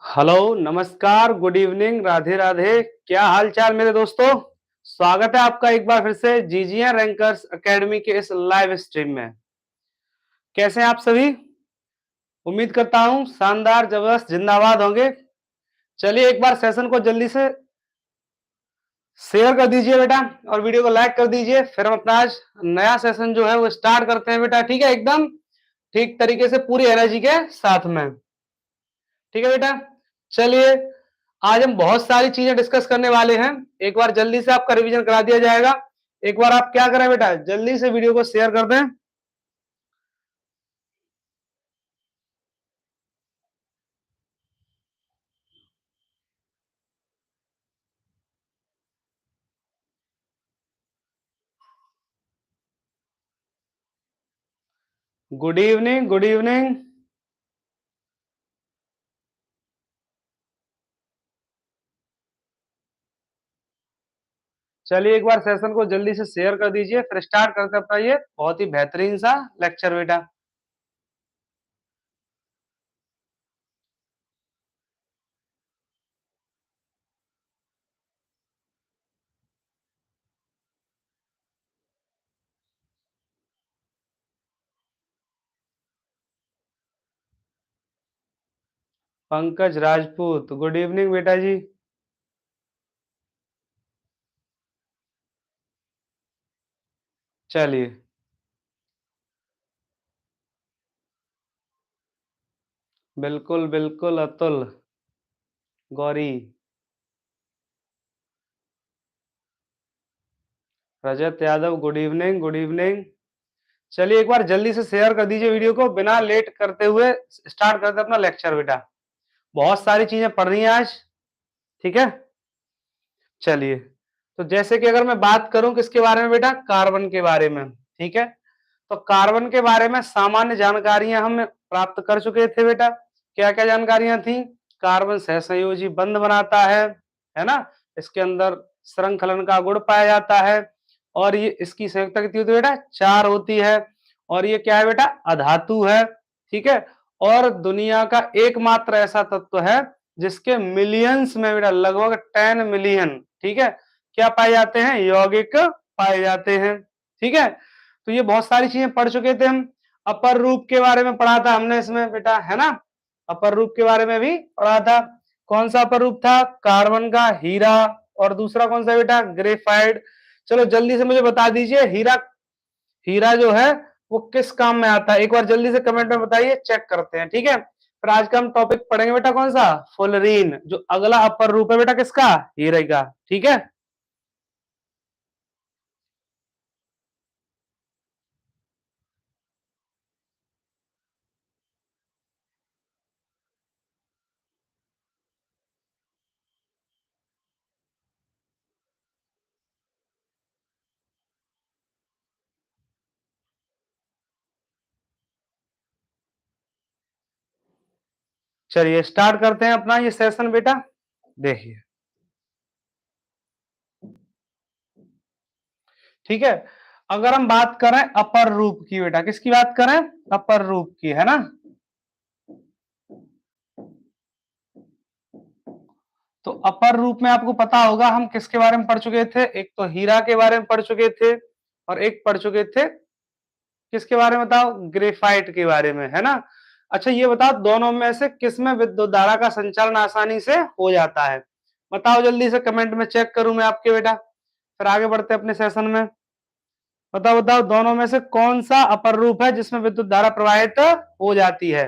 Hello, नमस्कार, good evening, Radhe Radhe. क्या हाल चाल मेरे दोस्तों? स्वागत है आपका एक बार फिर से जीजीएन रैंकर्स एकेडमी के इस लाइव स्ट्रीम में। कैसे हैं आप सभी? उम्मीद करता हूं शानदार, जबरदस्त, जिंदाबाद होंगे। चलिए एक बार सेशन को जल्दी से शेयर कर दीजिए बेटा और वीडियो को लाइक कर दीजिए। फिर हम अपना आज नया सेशन जो है वो स्टार्ट करते हैं बेटा। ठीक है, एकदम ठीक तरीके से पूरी एनर्जी के साथ में। ठीक है बेटा, चलिए आज हम बहुत सारी चीजें डिस्कस करने वाले हैं। एक बार जल्दी से आपका रिवीजन करा दिया जाएगा। एक बार आप क्या करें बेटा, जल्दी से वीडियो को शेयर कर दें। Good evening, good evening. चलिए एक बार सेशन को जल्दी से शेयर कर दीजिए, फिर स्टार्ट करते हैं अपना ये बहुत ही बेहतरीन सा लेक्चर बेटा। पंकज राजपूत, गुड इवनिंग बेटा जी। चलिए, बिल्कुल बिल्कुल Atul, Gauri, Rajat Yadav, good evening, good evening. चलिए एक बार जल्दी से शेयर कर दीजिए वीडियो को, बिना लेट करते हुए स्टार्ट करते हैं अपना लेक्चर बेटा। बहुत सारी चीजें पढ़नी है आज। ठीक है, चलिए तो जैसे कि अगर मैं बात करूं किसके बारे में बेटा, कार्बन के बारे में। ठीक है, तो कार्बन के बारे में सामान्य जानकारियां हम प्राप्त कर चुके थे बेटा। क्या क्या जानकारियां थी? कार्बन सहसंयोजी बंध बनाता है ना। इसके अंदर श्रृंखलन का गुण पाया जाता है और ये इसकी संयुक्ता कितनी होती है बेटा? 4 होती है। और ये क्या है बेटा? अधातु है। ठीक है, और दुनिया का एकमात्र ऐसा तत्व है जिसके मिलियंस में बेटा, लगभग 10 मिलियन, ठीक है, क्या पाए जाते हैं? यौगिक पाए जाते हैं। ठीक है, तो ये बहुत सारी चीजें पढ़ चुके थे हम। अपर रूप के बारे में पढ़ा था हमने इसमें बेटा, है ना। अपर रूप के बारे में भी पढ़ा था। कौन सा अपर रूप था? कार्बन का हीरा। और दूसरा कौन सा बेटा? ग्रेफाइट। चलो जल्दी से मुझे बता दीजिए, हीरा, हीरा जो है वो किस काम में आता है? एक बार जल्दी से कमेंट में बताइए, चेक करते हैं। ठीक है, फिर आज का हम टॉपिक पढ़ेंगे बेटा कौन सा? फुलरीन, जो अगला अपर रूप है बेटा किसका? हीरे का। ठीक है, चलिए स्टार्ट करते हैं अपना ये सेशन बेटा। देखिए, ठीक है, अगर हम बात करें अपर रूप की बेटा, किसकी बात करें? अपर रूप की, है ना। तो अपर रूप में आपको पता होगा हम किसके बारे में पढ़ चुके थे? एक तो हीरा के बारे में पढ़ चुके थे और एक पढ़ चुके थे किसके बारे में बताओ? ग्रेफाइट के बारे में, है ना। अच्छा ये बताओ, दोनों में से किसमें विद्युत धारा का संचालन आसानी से हो जाता है? बताओ जल्दी से, कमेंट में चेक करूं मैं आपके बेटा, फिर आगे बढ़ते हैं अपने सेशन में। बताओ बताओ, दोनों में से कौन सा अपर रूप है जिसमें विद्युत धारा प्रवाहित हो जाती है,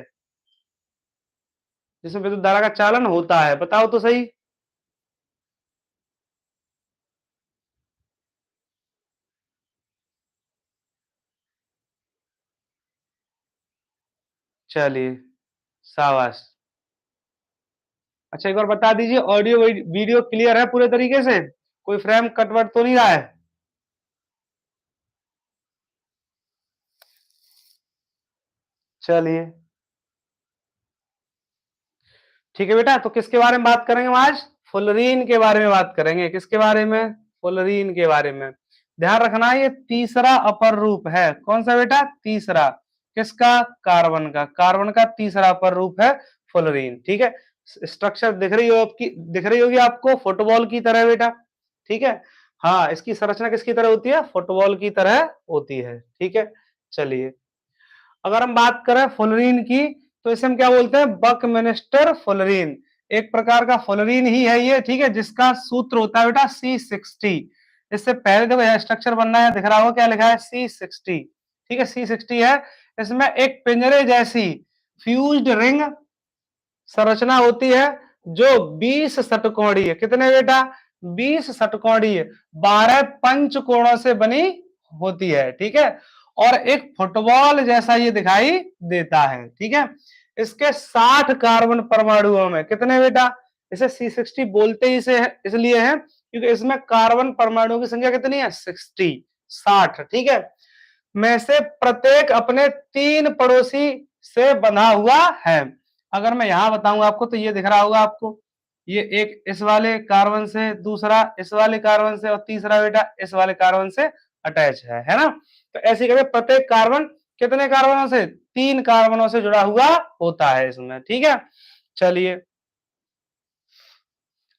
जिसमें विद्युत धारा का चालन होता है? बताओ तो सही। चलिए, शाबाश। अच्छा एक बार बता दीजिए, ऑडियो वीडियो क्लियर है पूरे तरीके से? कोई फ्रेम कटवट तो नहीं रहा है? चलिए ठीक है बेटा, तो किसके बारे में बात करेंगे हम आज? फुलरीन के बारे में बात करेंगे। किसके बारे में? फुलरीन के बारे में। ध्यान रखना, ये तीसरा अपर रूप है। कौन सा बेटा? तीसरा। किसका? कार्बन का। कार्बन का तीसरा अपर रूप है फ्लोरीन। ठीक है, स्ट्रक्चर दिख रही होगी आपको, फुटबॉल की तरह बेटा। ठीक है, हाँ, इसकी संरचना किसकी तरह होती है? फुटबॉल की तरह होती है। ठीक है, चलिए अगर हम बात करें फ्लोरीन की, तो इसे हम क्या बोलते हैं? Buckminster fluorine. एक प्रकार का फ्लोरीन ही है ये। ठीक है, जिसका सूत्र होता है बेटा C60। इससे पहले देखो यह स्ट्रक्चर बनना है, दिख रहा होगा क्या लिखा है? C60। ठीक है, C60 है। इसमें एक पिंजरे जैसी फ्यूज्ड रिंग संरचना होती है जो 20 षटकोणीय है। कितने बेटा? 20 षटकोणीय 12 पंचकोणों से बनी होती है। ठीक है, और एक फुटबॉल जैसा ये दिखाई देता है। ठीक है, इसके 60 कार्बन परमाणुओं में कितने बेटा? इसे C60 बोलते ही से है, इसलिए है क्योंकि इसमें कार्बन परमाणुओं की संख्या कितनी है? 60। ठीक है, में से प्रत्येक अपने 3 पड़ोसी से बंधा हुआ है। अगर मैं यहां बताऊं आपको तो ये दिख रहा होगा आपको, ये एक इस वाले कार्बन से, दूसरा इस वाले कार्बन से, और तीसरा बेटा इस वाले कार्बन से अटैच है ना? तो ऐसे करके प्रत्येक कार्बन कितने कार्बनों से? 3 कार्बनों से जुड़ा हुआ होता है इसमें। ठीक है, चलिए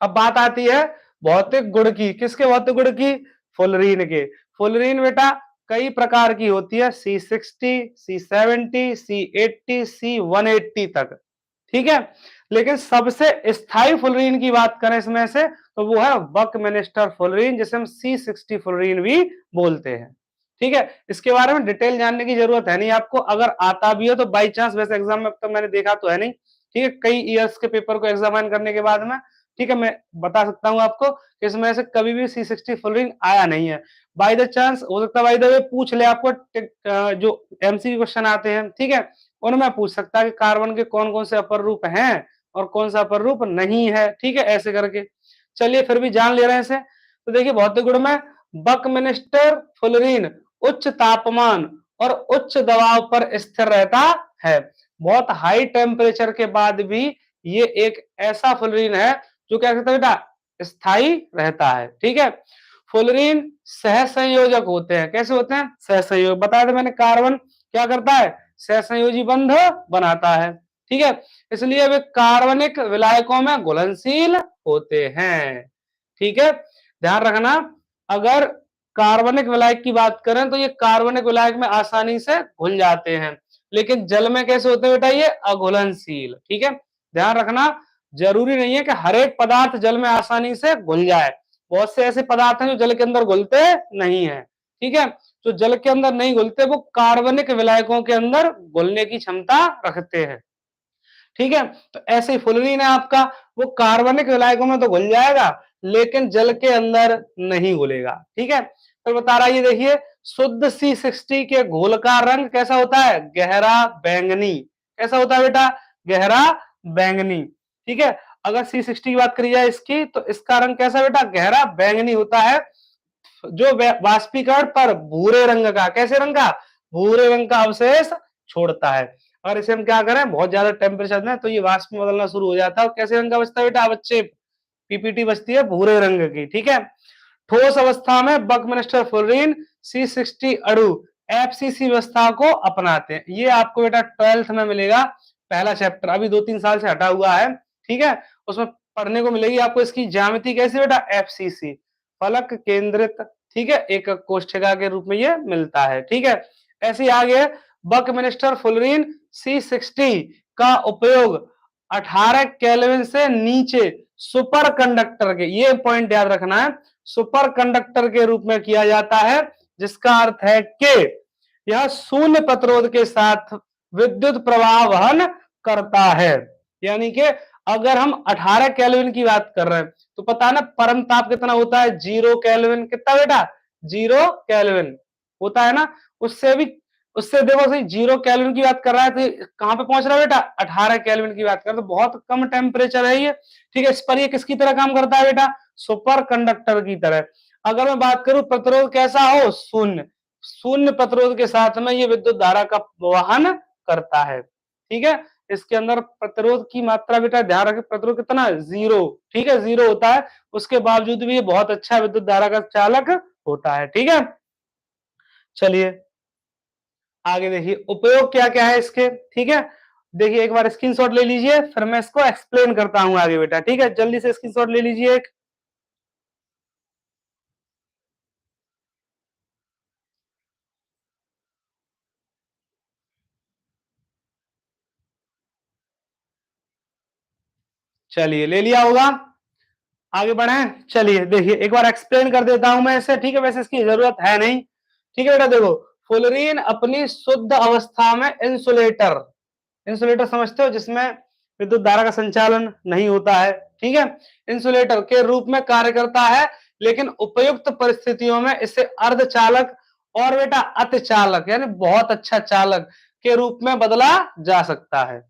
अब बात आती है भौतिक गुण की। किसके भौतिक गुण की? फ्लोरीन के। फ्लोरीन बेटा कई प्रकार की होती है, C60, C70, C80, C180 तक। ठीक है, लेकिन सबसे स्थायी फ्लोरीन की बात करें इसमें से, तो वो है बकमिंस्टर फ्लोरीन, जिसे हम C60 फ्लोरीन भी बोलते हैं। ठीक है, इसके बारे में डिटेल जानने की जरूरत है नहीं आपको, अगर आता भी हो तो बाई चांस, वैसे एग्जाम में अब तक मैंने देखा तो है नहीं। ठीक है, कई ईयर्स के पेपर को एग्जामिन करने के बाद में, ठीक है, मैं बता सकता हूं आपको कि इसमें से कभी भी C60 फ्लोरीन आया नहीं है। बाय द चांस हो सकता है, बाय द वे पूछ ले आपको, जो एमसीक्यू क्वेश्चन आते हैं, ठीक है, उनमें पूछ सकता है कि कार्बन के कौन कौन से अपर रूप हैं और कौन सा अपर रूप नहीं है। ठीक है, ऐसे करके चलिए फिर भी जान ले रहे हैं इसे। तो देखिए भौतिक गुण में बकमिंस्टर फ्लोरीन उच्च तापमान और उच्च दबाव पर स्थिर रहता है। बहुत हाई टेम्परेचर के बाद भी ये एक ऐसा फ्लोरीन है जो क्या कहता है बेटा? स्थायी रहता है। ठीक है, फ्लोरीन सहसंयोजक होते हैं। कैसे होते हैं? सहसंयोजक। बताया था मैंने, कार्बन क्या करता है? सहसंयोजी बंध बनाता है। ठीक है, इसलिए वे कार्बनिक विलायकों में घुलनशील होते हैं। ठीक है, ध्यान रखना, अगर कार्बनिक विलायक की बात करें तो ये कार्बनिक विलायक में आसानी से घुल जाते हैं, लेकिन जल में कैसे होते हैं बेटा? ये अघुलनशील। ठीक है, ध्यान रखना, जरूरी नहीं है कि हर एक पदार्थ जल में आसानी से घुल जाए। बहुत से ऐसे पदार्थ हैं जो जल के अंदर घुलते नहीं है। ठीक है, जो जल के अंदर नहीं घुलते वो कार्बनिक विलायकों के अंदर घुलने की क्षमता रखते हैं। ठीक है, तो ऐसे ही फ्लोरीन है आपका, वो कार्बनिक विलायकों में तो घुल जाएगा लेकिन जल के अंदर नहीं घुलेगा। ठीक है, तो बता रहा है, ये देखिए शुद्ध C60 के घोल का रंग कैसा होता है? गहरा बैंगनी। कैसा होता है बेटा? गहरा बैंगनी। ठीक है, अगर C60 की बात करी जाए इसकी, तो इसका रंग कैसा बेटा? गहरा बैंगनी होता है, जो वाष्पीकरण पर भूरे रंग का, कैसे रंग का? भूरे रंग का अवशेष छोड़ता है। अगर इसे हम क्या करें, बहुत ज्यादा टेम्परेचर में, तो ये वाष्प में बदलना शुरू हो जाता है। और कैसे रंग का बचता है बेटा? बच्चे पीपीटी बचती है भूरे रंग की। ठीक है, ठोस अवस्था में बकमिंस्टर फ्लोरीन C60 अणु FCC व्यवस्था को अपनाते हैं। ये आपको बेटा 12th में मिलेगा, पहला चैप्टर, अभी 2-3 साल से हटा हुआ है। ठीक है, उसमें पढ़ने को मिलेगी आपको इसकी ज्यामिति कैसी बेटा? FCC, फलक केंद्रित। ठीक है, एक कोष्ठिका के रूप में ये मिलता है। ठीक है, ऐसे ही आगे बकमिंस्टर फ्लोरीन C60 का उपयोग 18 केल्विन से नीचे सुपर कंडक्टर के, ये पॉइंट याद रखना है, सुपर कंडक्टर के रूप में किया जाता है, जिसका अर्थ है कि यह शून्य प्रतिरोध के साथ विद्युत प्रवाह वहन करता है। यानी कि अगर हम 18 केल्विन की बात कर रहे हैं तो पता है ना परम ताप कितना होता है? 0 केल्विन। कितना बेटा? 0 केल्विन होता है ना। उससे देखो सही, 0 केल्विन की बात कर रहा है तो कहां पे पहुंच रहा है बेटा? 18 केल्विन की बात कर, तो बहुत कम टेम्परेचर है ये। ठीक है, इस पर ये किसकी तरह काम करता है बेटा? सुपर कंडक्टर की तरह। अगर मैं बात करूं प्रतिरोध कैसा हो? शून्य। शून्य प्रतिरोध के साथ में ये विद्युत धारा का वहन करता है। ठीक है, इसके अंदर प्रतिरोध की मात्रा बेटा ध्यान रखें, प्रतिरोध कितना? 0। ठीक है, 0 होता है, उसके बावजूद भी ये बहुत अच्छा विद्युत धारा का चालक होता है। ठीक है, चलिए आगे देखिए उपयोग क्या क्या है इसके। ठीक है, देखिए एक बार स्क्रीनशॉट ले लीजिए, फिर मैं इसको एक्सप्लेन करता हूं आगे बेटा, ठीक है। जल्दी से स्क्रीनशॉट ले लीजिए एक। चलिए ले लिया होगा, आगे बढ़े। चलिए देखिए एक बार एक्सप्लेन कर देता हूं मैं इसे, ठीक है। वैसे इसकी जरूरत है नहीं, ठीक है बेटा। देखो फ्लोरीन अपनी शुद्ध अवस्था में इंसुलेटर, इंसुलेटर समझते हो, जिसमें विद्युत धारा का संचालन नहीं होता है, ठीक है, इंसुलेटर के रूप में कार्य करता है। लेकिन उपयुक्त परिस्थितियों में इसे अर्धचालक और बेटा अतिचालक यानी बहुत अच्छा चालक के रूप में बदला जा सकता है।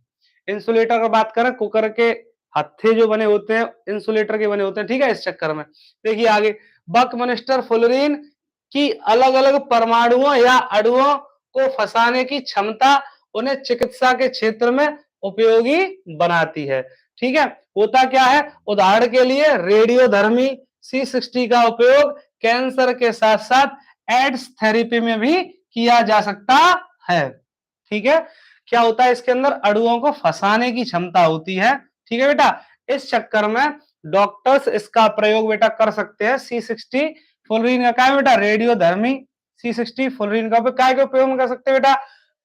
इंसुलेटर की बात करें, कुकर के हत्थे जो बने होते हैं इंसुलेटर के बने होते हैं, ठीक है। इस चक्कर में देखिए आगे, बकमिस्टर फ्लोरीन की अलग अलग परमाणुओं या अणुओं को फंसाने की क्षमता उन्हें चिकित्सा के क्षेत्र में उपयोगी बनाती है, ठीक है। होता क्या है, उदाहरण के लिए रेडियोधर्मी C60 का उपयोग कैंसर के साथ साथ एड्स थेरेपी में भी किया जा सकता है, ठीक है। क्या होता है, इसके अंदर अणुओं को फंसाने की क्षमता होती है, ठीक है बेटा। इस चक्कर में डॉक्टर्स इसका प्रयोग बेटा कर सकते हैं। C60 फ्लोरीन का क्या है बेटा, रेडियोधर्मी C60 फ्लोरीन का काय के उपयोग कर सकते हैं बेटा,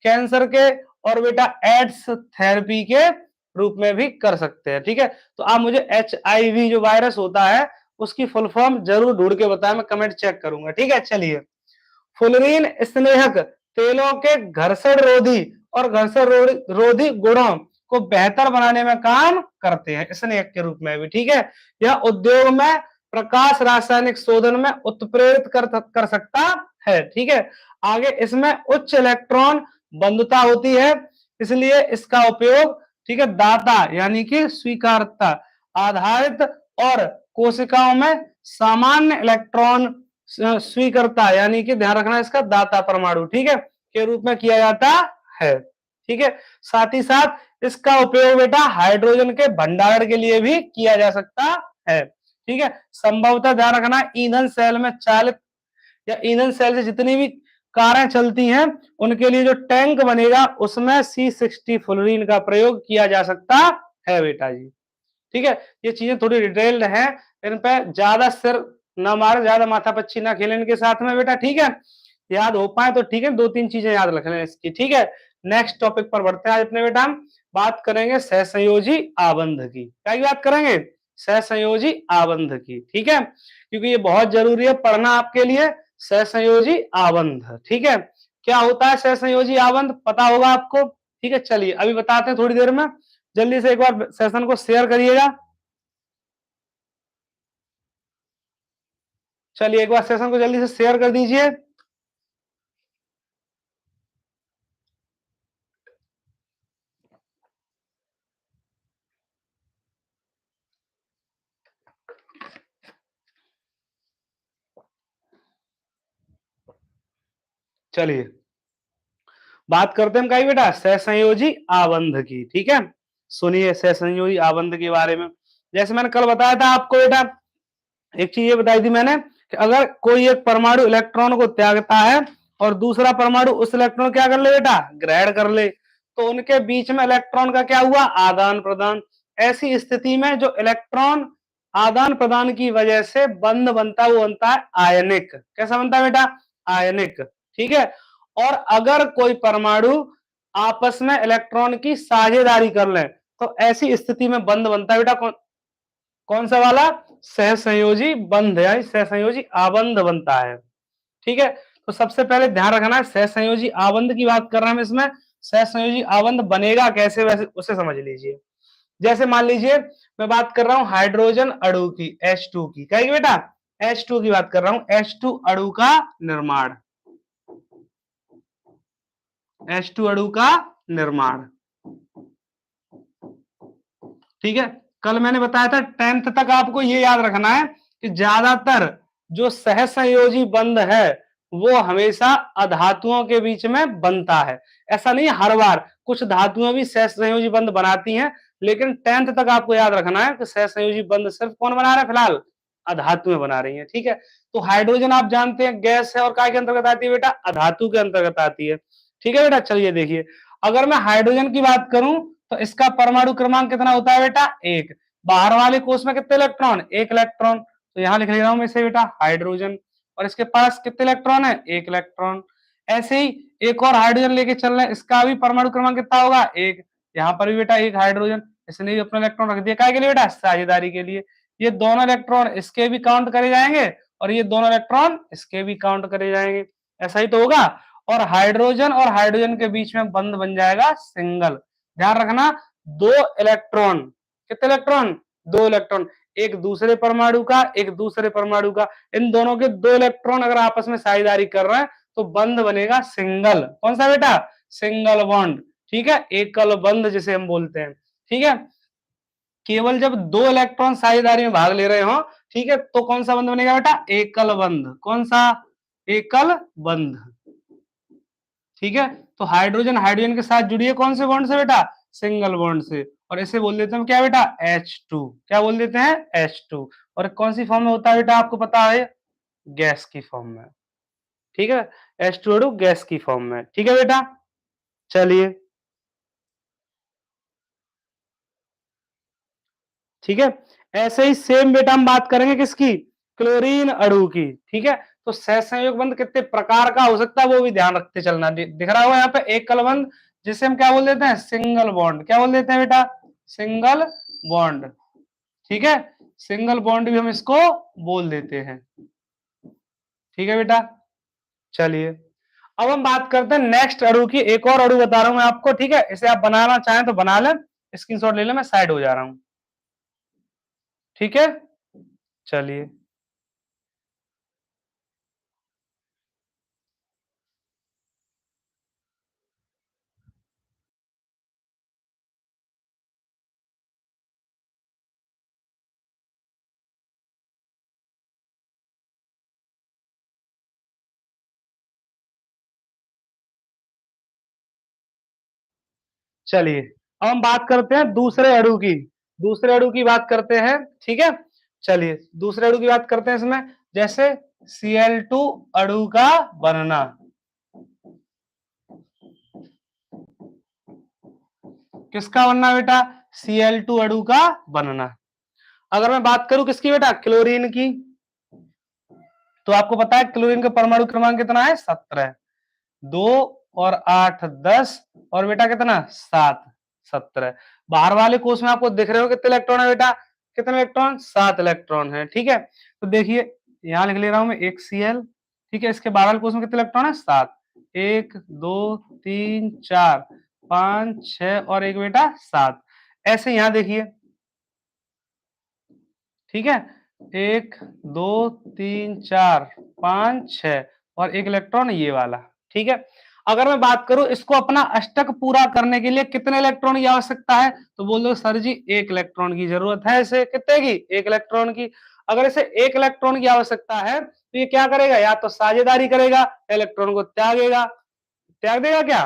कैंसर के और बेटा एड्स थेरेपी के रूप में भी कर सकते हैं, ठीक है। तो आप मुझे HIV जो वायरस होता है उसकी फुल फॉर्म जरूर ढूंढ के बताएं, मैं कमेंट चेक करूंगा, ठीक है। चलिए, फ्लोरीन स्नेहक तेलों के घर्षण रोधी और घर्षण रोधी गुणों को बेहतर बनाने में काम करते हैं, स्नेहक के रूप में भी, ठीक है। यह उद्योग में प्रकाश रासायनिक शोधन में उत्प्रेरित कर सकता है, ठीक है। आगे, इसमें उच्च इलेक्ट्रॉन बंधुता होती है, इसलिए इसका उपयोग, ठीक है, दाता यानी कि स्वीकारता आधारित और कोशिकाओं में सामान्य इलेक्ट्रॉन स्वीकर्ता यानी कि ध्यान रखना इसका दाता परमाणु, ठीक है, के रूप में किया जाता है, ठीक है। साथ ही साथ इसका उपयोग बेटा हाइड्रोजन के भंडारण के लिए भी किया जा सकता है, ठीक है। संभवतः ध्यान रखना, ईंधन सेल में चालित या ईंधन सेल से जितनी भी कारें चलती हैं उनके लिए जो टैंक बनेगा उसमें C60 फ्लोरीन का प्रयोग किया जा सकता है बेटा जी, ठीक है। ये चीजें थोड़ी डिटेल्ड हैं, इन पे ज्यादा सिर ना मारे, ज्यादा माथा पच्ची ना खेलें इनके साथ में बेटा, ठीक है। याद हो पाए तो ठीक है, दो तीन चीजें याद रख लें इसकी, ठीक है। नेक्स्ट टॉपिक पर बढ़ते हैं। आज अपने बेटा हम बात करेंगे सहसंयोजी आबंध की। क्या की बात करेंगे, सहसंयोजी आबंध की, ठीक है, क्योंकि ये बहुत जरूरी है पढ़ना आपके लिए, सहसंयोजी आबंध, ठीक है। क्या होता है सहसंयोजी आबंध, पता होगा आपको, ठीक है। चलिए अभी बताते हैं थोड़ी देर में, जल्दी से एक बार सेशन को शेयर करिएगा। चलिए एक बार सेशन को जल्दी से शेयर कर दीजिए। चलिए बात करते हैं हम, कहीं बेटा सहसंयोजी आबंध की, ठीक है। सुनिए सहसंयोजी आबंध के बारे में, जैसे मैंने कल बताया था आपको बेटा, एक चीज ये बताई थी मैंने कि अगर कोई एक परमाणु इलेक्ट्रॉन को त्यागता है और दूसरा परमाणु उस इलेक्ट्रॉन क्या कर ले बेटा, ग्रहण कर ले, तो उनके बीच में इलेक्ट्रॉन का क्या हुआ, आदान प्रदान। ऐसी स्थिति में जो इलेक्ट्रॉन आदान प्रदान की वजह से बंध बनता है वो बनता है आयनिक। कैसा बनता है बेटा, आयनिक, ठीक है। और अगर कोई परमाणु आपस में इलेक्ट्रॉन की साझेदारी कर ले तो ऐसी स्थिति में बंध बनता है बेटा कौन सा वाला, सहसंयोजी बंध यानी सहसंयोजी आबंध बनता है, ठीक है। तो सबसे पहले ध्यान रखना है, सहसंयोजी आबंध की बात कर रहे हैं हम इसमें, सहसंयोजी आबंध बनेगा कैसे वैसे उसे समझ लीजिए। जैसे मान लीजिए मैं बात कर रहा हूं हाइड्रोजन अणु की, H2 की, क्या है बेटा, H2 की बात कर रहा हूं, H2 अणु का निर्माण, H2 अणु का निर्माण, ठीक है। कल मैंने बताया था 10th तक आपको ये याद रखना है कि ज्यादातर जो सहसंयोजी बंध है वो हमेशा अधातुओं के बीच में बनता है। ऐसा नहीं हर बार, कुछ धातुएं भी सहसंयोजी बंध बनाती हैं, लेकिन 10th तक आपको याद रखना है कि सहसंयोजी बंध सिर्फ कौन बना रहा है, फिलहाल अधातुएं बना रही हैं, ठीक है। तो हाइड्रोजन आप जानते हैं गैस है और काय के अंतर्गत आती है बेटा, अधातु के अंतर्गत आती है, ठीक है बेटा। चलिए देखिए अगर मैं हाइड्रोजन की बात करूं तो इसका परमाणु क्रमांक कितना होता है बेटा? 1। बाहर वाले कोष में कितने इलेक्ट्रॉन? 1 इलेक्ट्रॉन। तो यहाँ लिख ले रहा हूं मैं इसे बेटा हाइड्रोजन, और इसके पास कितने इलेक्ट्रॉन है? 1 इलेक्ट्रॉन। ऐसे ही एक और हाइड्रोजन लेके चल रहे हैं, इसका भी परमाणु क्रमांक कितना होगा? 1। यहाँ पर भी बेटा 1 हाइड्रोजन, इसने भी अपना इलेक्ट्रॉन रख दिया, काय के लिए बेटा? साझेदारी के लिए। ये दोनों इलेक्ट्रॉन इसके भी काउंट करे जाएंगे और ये दोनों इलेक्ट्रॉन इसके भी काउंट करे जाएंगे, ऐसा ही तो होगा। और हाइड्रोजन के बीच में बंध बन जाएगा सिंगल। ध्यान रखना, 2 इलेक्ट्रॉन, कितने इलेक्ट्रॉन? 2 इलेक्ट्रॉन, एक दूसरे परमाणु का, एक दूसरे परमाणु का, इन दोनों के 2 इलेक्ट्रॉन अगर आपस में साझेदारी कर रहे हैं तो बंध बनेगा सिंगल। कौन सा बेटा? Single bond. ठीक है, एकल बंध जिसे हम बोलते हैं। ठीक है, केवल जब 2 इलेक्ट्रॉन साझेदारी में भाग ले रहे हो, ठीक है, तो कौन सा बंध बनेगा बेटा? एकल बंध। कौन सा? एकल बंध। ठीक है, तो हाइड्रोजन हाइड्रोजन के साथ जुड़ी है कौन से बॉन्ड से बेटा? सिंगल बॉन्ड से, और इसे बोल देते हैं क्या बेटा? H2। क्या बोल देते हैं? H2। और कौन सी फॉर्म में होता है बेटा? आपको पता है, गैस की फॉर्म में। ठीक है, H2 गैस की फॉर्म में। ठीक है बेटा, चलिए, ठीक है। ऐसे ही सेम बेटा हम बात करेंगे किसकी? क्लोरीन अणु की। ठीक है, तो सहसंयोग बंध कितने प्रकार का हो सकता है वो भी ध्यान रखते चलना। दिख रहा होगा यहाँ पे एकल बंध, जिसे हम क्या बोल देते हैं? Single bond. क्या बोल देते हैं बेटा? Single bond. ठीक है, सिंगल बॉन्ड भी हम इसको बोल देते हैं। ठीक है बेटा, चलिए, अब हम बात करते हैं नेक्स्ट अणु की। एक और अणु बता रहा हूं मैं आपको, ठीक है, इसे आप बनाना चाहें तो बना लें, स्क्रीनशॉट ले लें, मैं साइड हो जा रहा हूं। ठीक है, चलिए, चलिए, अब हम बात करते हैं दूसरे अणु की। दूसरे अणु की बात करते हैं, ठीक है। चलिए, दूसरे अणु की बात करते हैं इसमें, जैसे Cl2 अणु का बनना। किसका बनना बेटा? Cl2 अणु का बनना। अगर मैं बात करूं किसकी बेटा? क्लोरीन की, तो आपको पता है क्लोरीन का परमाणु क्रमांक कितना है? 17। 2 और 8 10, और बेटा कितना? 7। 17। बाहर वाले कोष में आपको दिख रहे हो कितने इलेक्ट्रॉन है बेटा? कितने इलेक्ट्रॉन? 7 इलेक्ट्रॉन है। ठीक है, तो देखिए यहां लिख ले रहा हूं मैं एक Cl। ठीक है, इसके बाहर वाले कोष में कितने इलेक्ट्रॉन है? 7। 1 2 3 4 5 6 और एक बेटा 7। ऐसे यहां देखिए, ठीक है, 1 2 3 4 5 6 और एक इलेक्ट्रॉन ये वाला। ठीक है, अगर मैं बात करूं इसको अपना अष्टक पूरा करने के लिए कितने इलेक्ट्रॉन की आवश्यकता है, तो बोल दो सर जी 1 इलेक्ट्रॉन की जरूरत है। इसे कितने की? 1 इलेक्ट्रॉन की। अगर इसे 1 इलेक्ट्रॉन की आवश्यकता है तो ये क्या करेगा? या तो साझेदारी करेगा, इलेक्ट्रॉन को त्यागेगा। त्याग देगा क्या?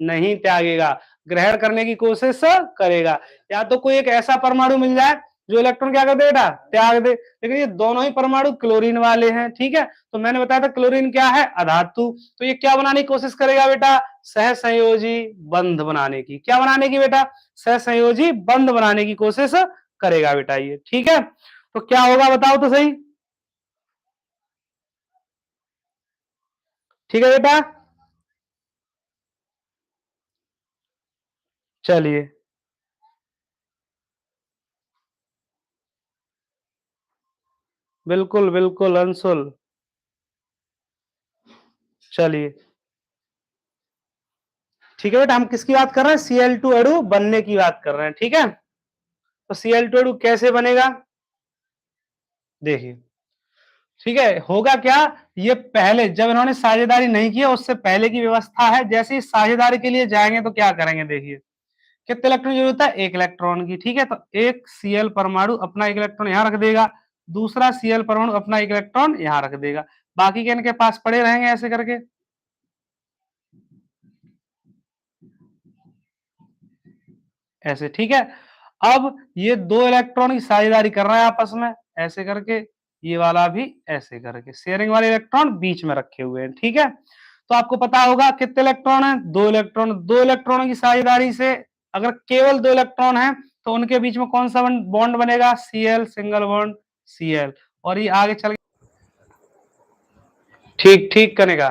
नहीं त्यागेगा, ग्रहण करने की कोशिश करेगा। या तो कोई एक ऐसा परमाणु मिल जाए जो इलेक्ट्रॉन क्या कर दे बेटा? त्याग दे। लेकिन ये दोनों ही परमाणु क्लोरीन वाले हैं। ठीक है, तो मैंने बताया था क्लोरीन क्या है? अधातु। तो ये क्या बनाने की कोशिश करेगा बेटा? सहसंयोजी बंध बनाने की। क्या बनाने की बेटा? सहसंयोजी बंध बनाने की कोशिश करेगा बेटा ये। ठीक है, तो क्या होगा बताओ तो सही। ठीक है बेटा, चलिए, बिल्कुल बिल्कुल अंशुल, चलिए, ठीक है बेटा, हम किसकी बात कर रहे हैं? Cl2 अणु बनने की बात कर रहे हैं। ठीक है, तो Cl2 अणु कैसे बनेगा? देखिए, ठीक है, होगा क्या? ये पहले जब इन्होंने साझेदारी नहीं किया उससे पहले की व्यवस्था है। जैसे ही साझेदारी के लिए जाएंगे तो क्या करेंगे? देखिए, कितने इलेक्ट्रॉन की जरूरत है? 1 इलेक्ट्रॉन की। ठीक है, तो एक Cl परमाणु अपना 1 इलेक्ट्रॉन यहां रख देगा, दूसरा Cl परमाणु अपना 1 इलेक्ट्रॉन यहां रख देगा, बाकी के इनके पास पड़े रहेंगे ऐसे करके। ऐसे, ठीक है। अब ये 2 इलेक्ट्रॉन की साझेदारी कर रहे हैं आपस में, ऐसे करके, ये वाला भी ऐसे करके, शेयरिंग वाले इलेक्ट्रॉन बीच में रखे हुए हैं। ठीक है, तो आपको पता होगा कितने इलेक्ट्रॉन है, 2 इलेक्ट्रॉन। 2 इलेक्ट्रॉनों की साझेदारी से अगर केवल 2 इलेक्ट्रॉन है तो उनके बीच में कौन सा बॉन्ड बनेगा, Cl, सिंगल बॉन्ड Cl। और ये आगे चल ठीक ठीक करेगा।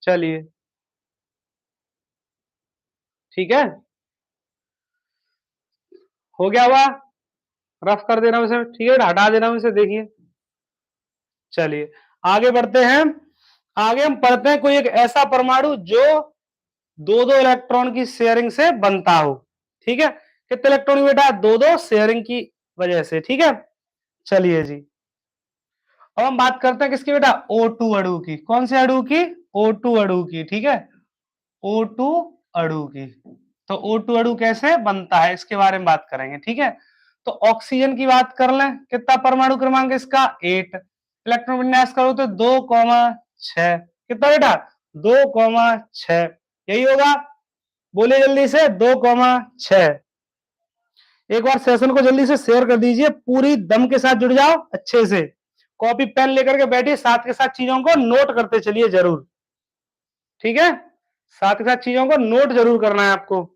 चलिए ठीक है, हो गया हुआ, रफ कर देना उसे, ठीक है, हटा देना उसे, देखिए। चलिए आगे बढ़ते हैं। आगे हम पढ़ते हैं कोई एक ऐसा परमाणु जो दो दो इलेक्ट्रॉन की शेयरिंग से बनता हो। ठीक है, कितने इलेक्ट्रॉन बेटा, दो दो शेयरिंग की वजह से। ठीक है, चलिए जी, अब हम बात करते हैं किसकी बेटा, O2 अणु की। कौन से अणु की, O2 अणु की। ठीक है, O2 अणु की। तो O2 अणु कैसे बनता है इसके बारे में बात करेंगे। ठीक है, तो ऑक्सीजन की बात कर लें, कितना परमाणु क्रमांक इसका, 8। इलेक्ट्रॉन विन्यास करो तो 2,6। कितना बेटा, 2,6। यही होगा, बोलिए जल्दी से, 2,6। एक बार सेशन को जल्दी से शेयर कर दीजिए, पूरी दम के साथ जुड़ जाओ अच्छे से, कॉपी पेन लेकर के बैठिए, साथ के साथ चीजों को नोट करते चलिए जरूर। ठीक है, साथ के साथ चीजों को नोट जरूर करना है आपको।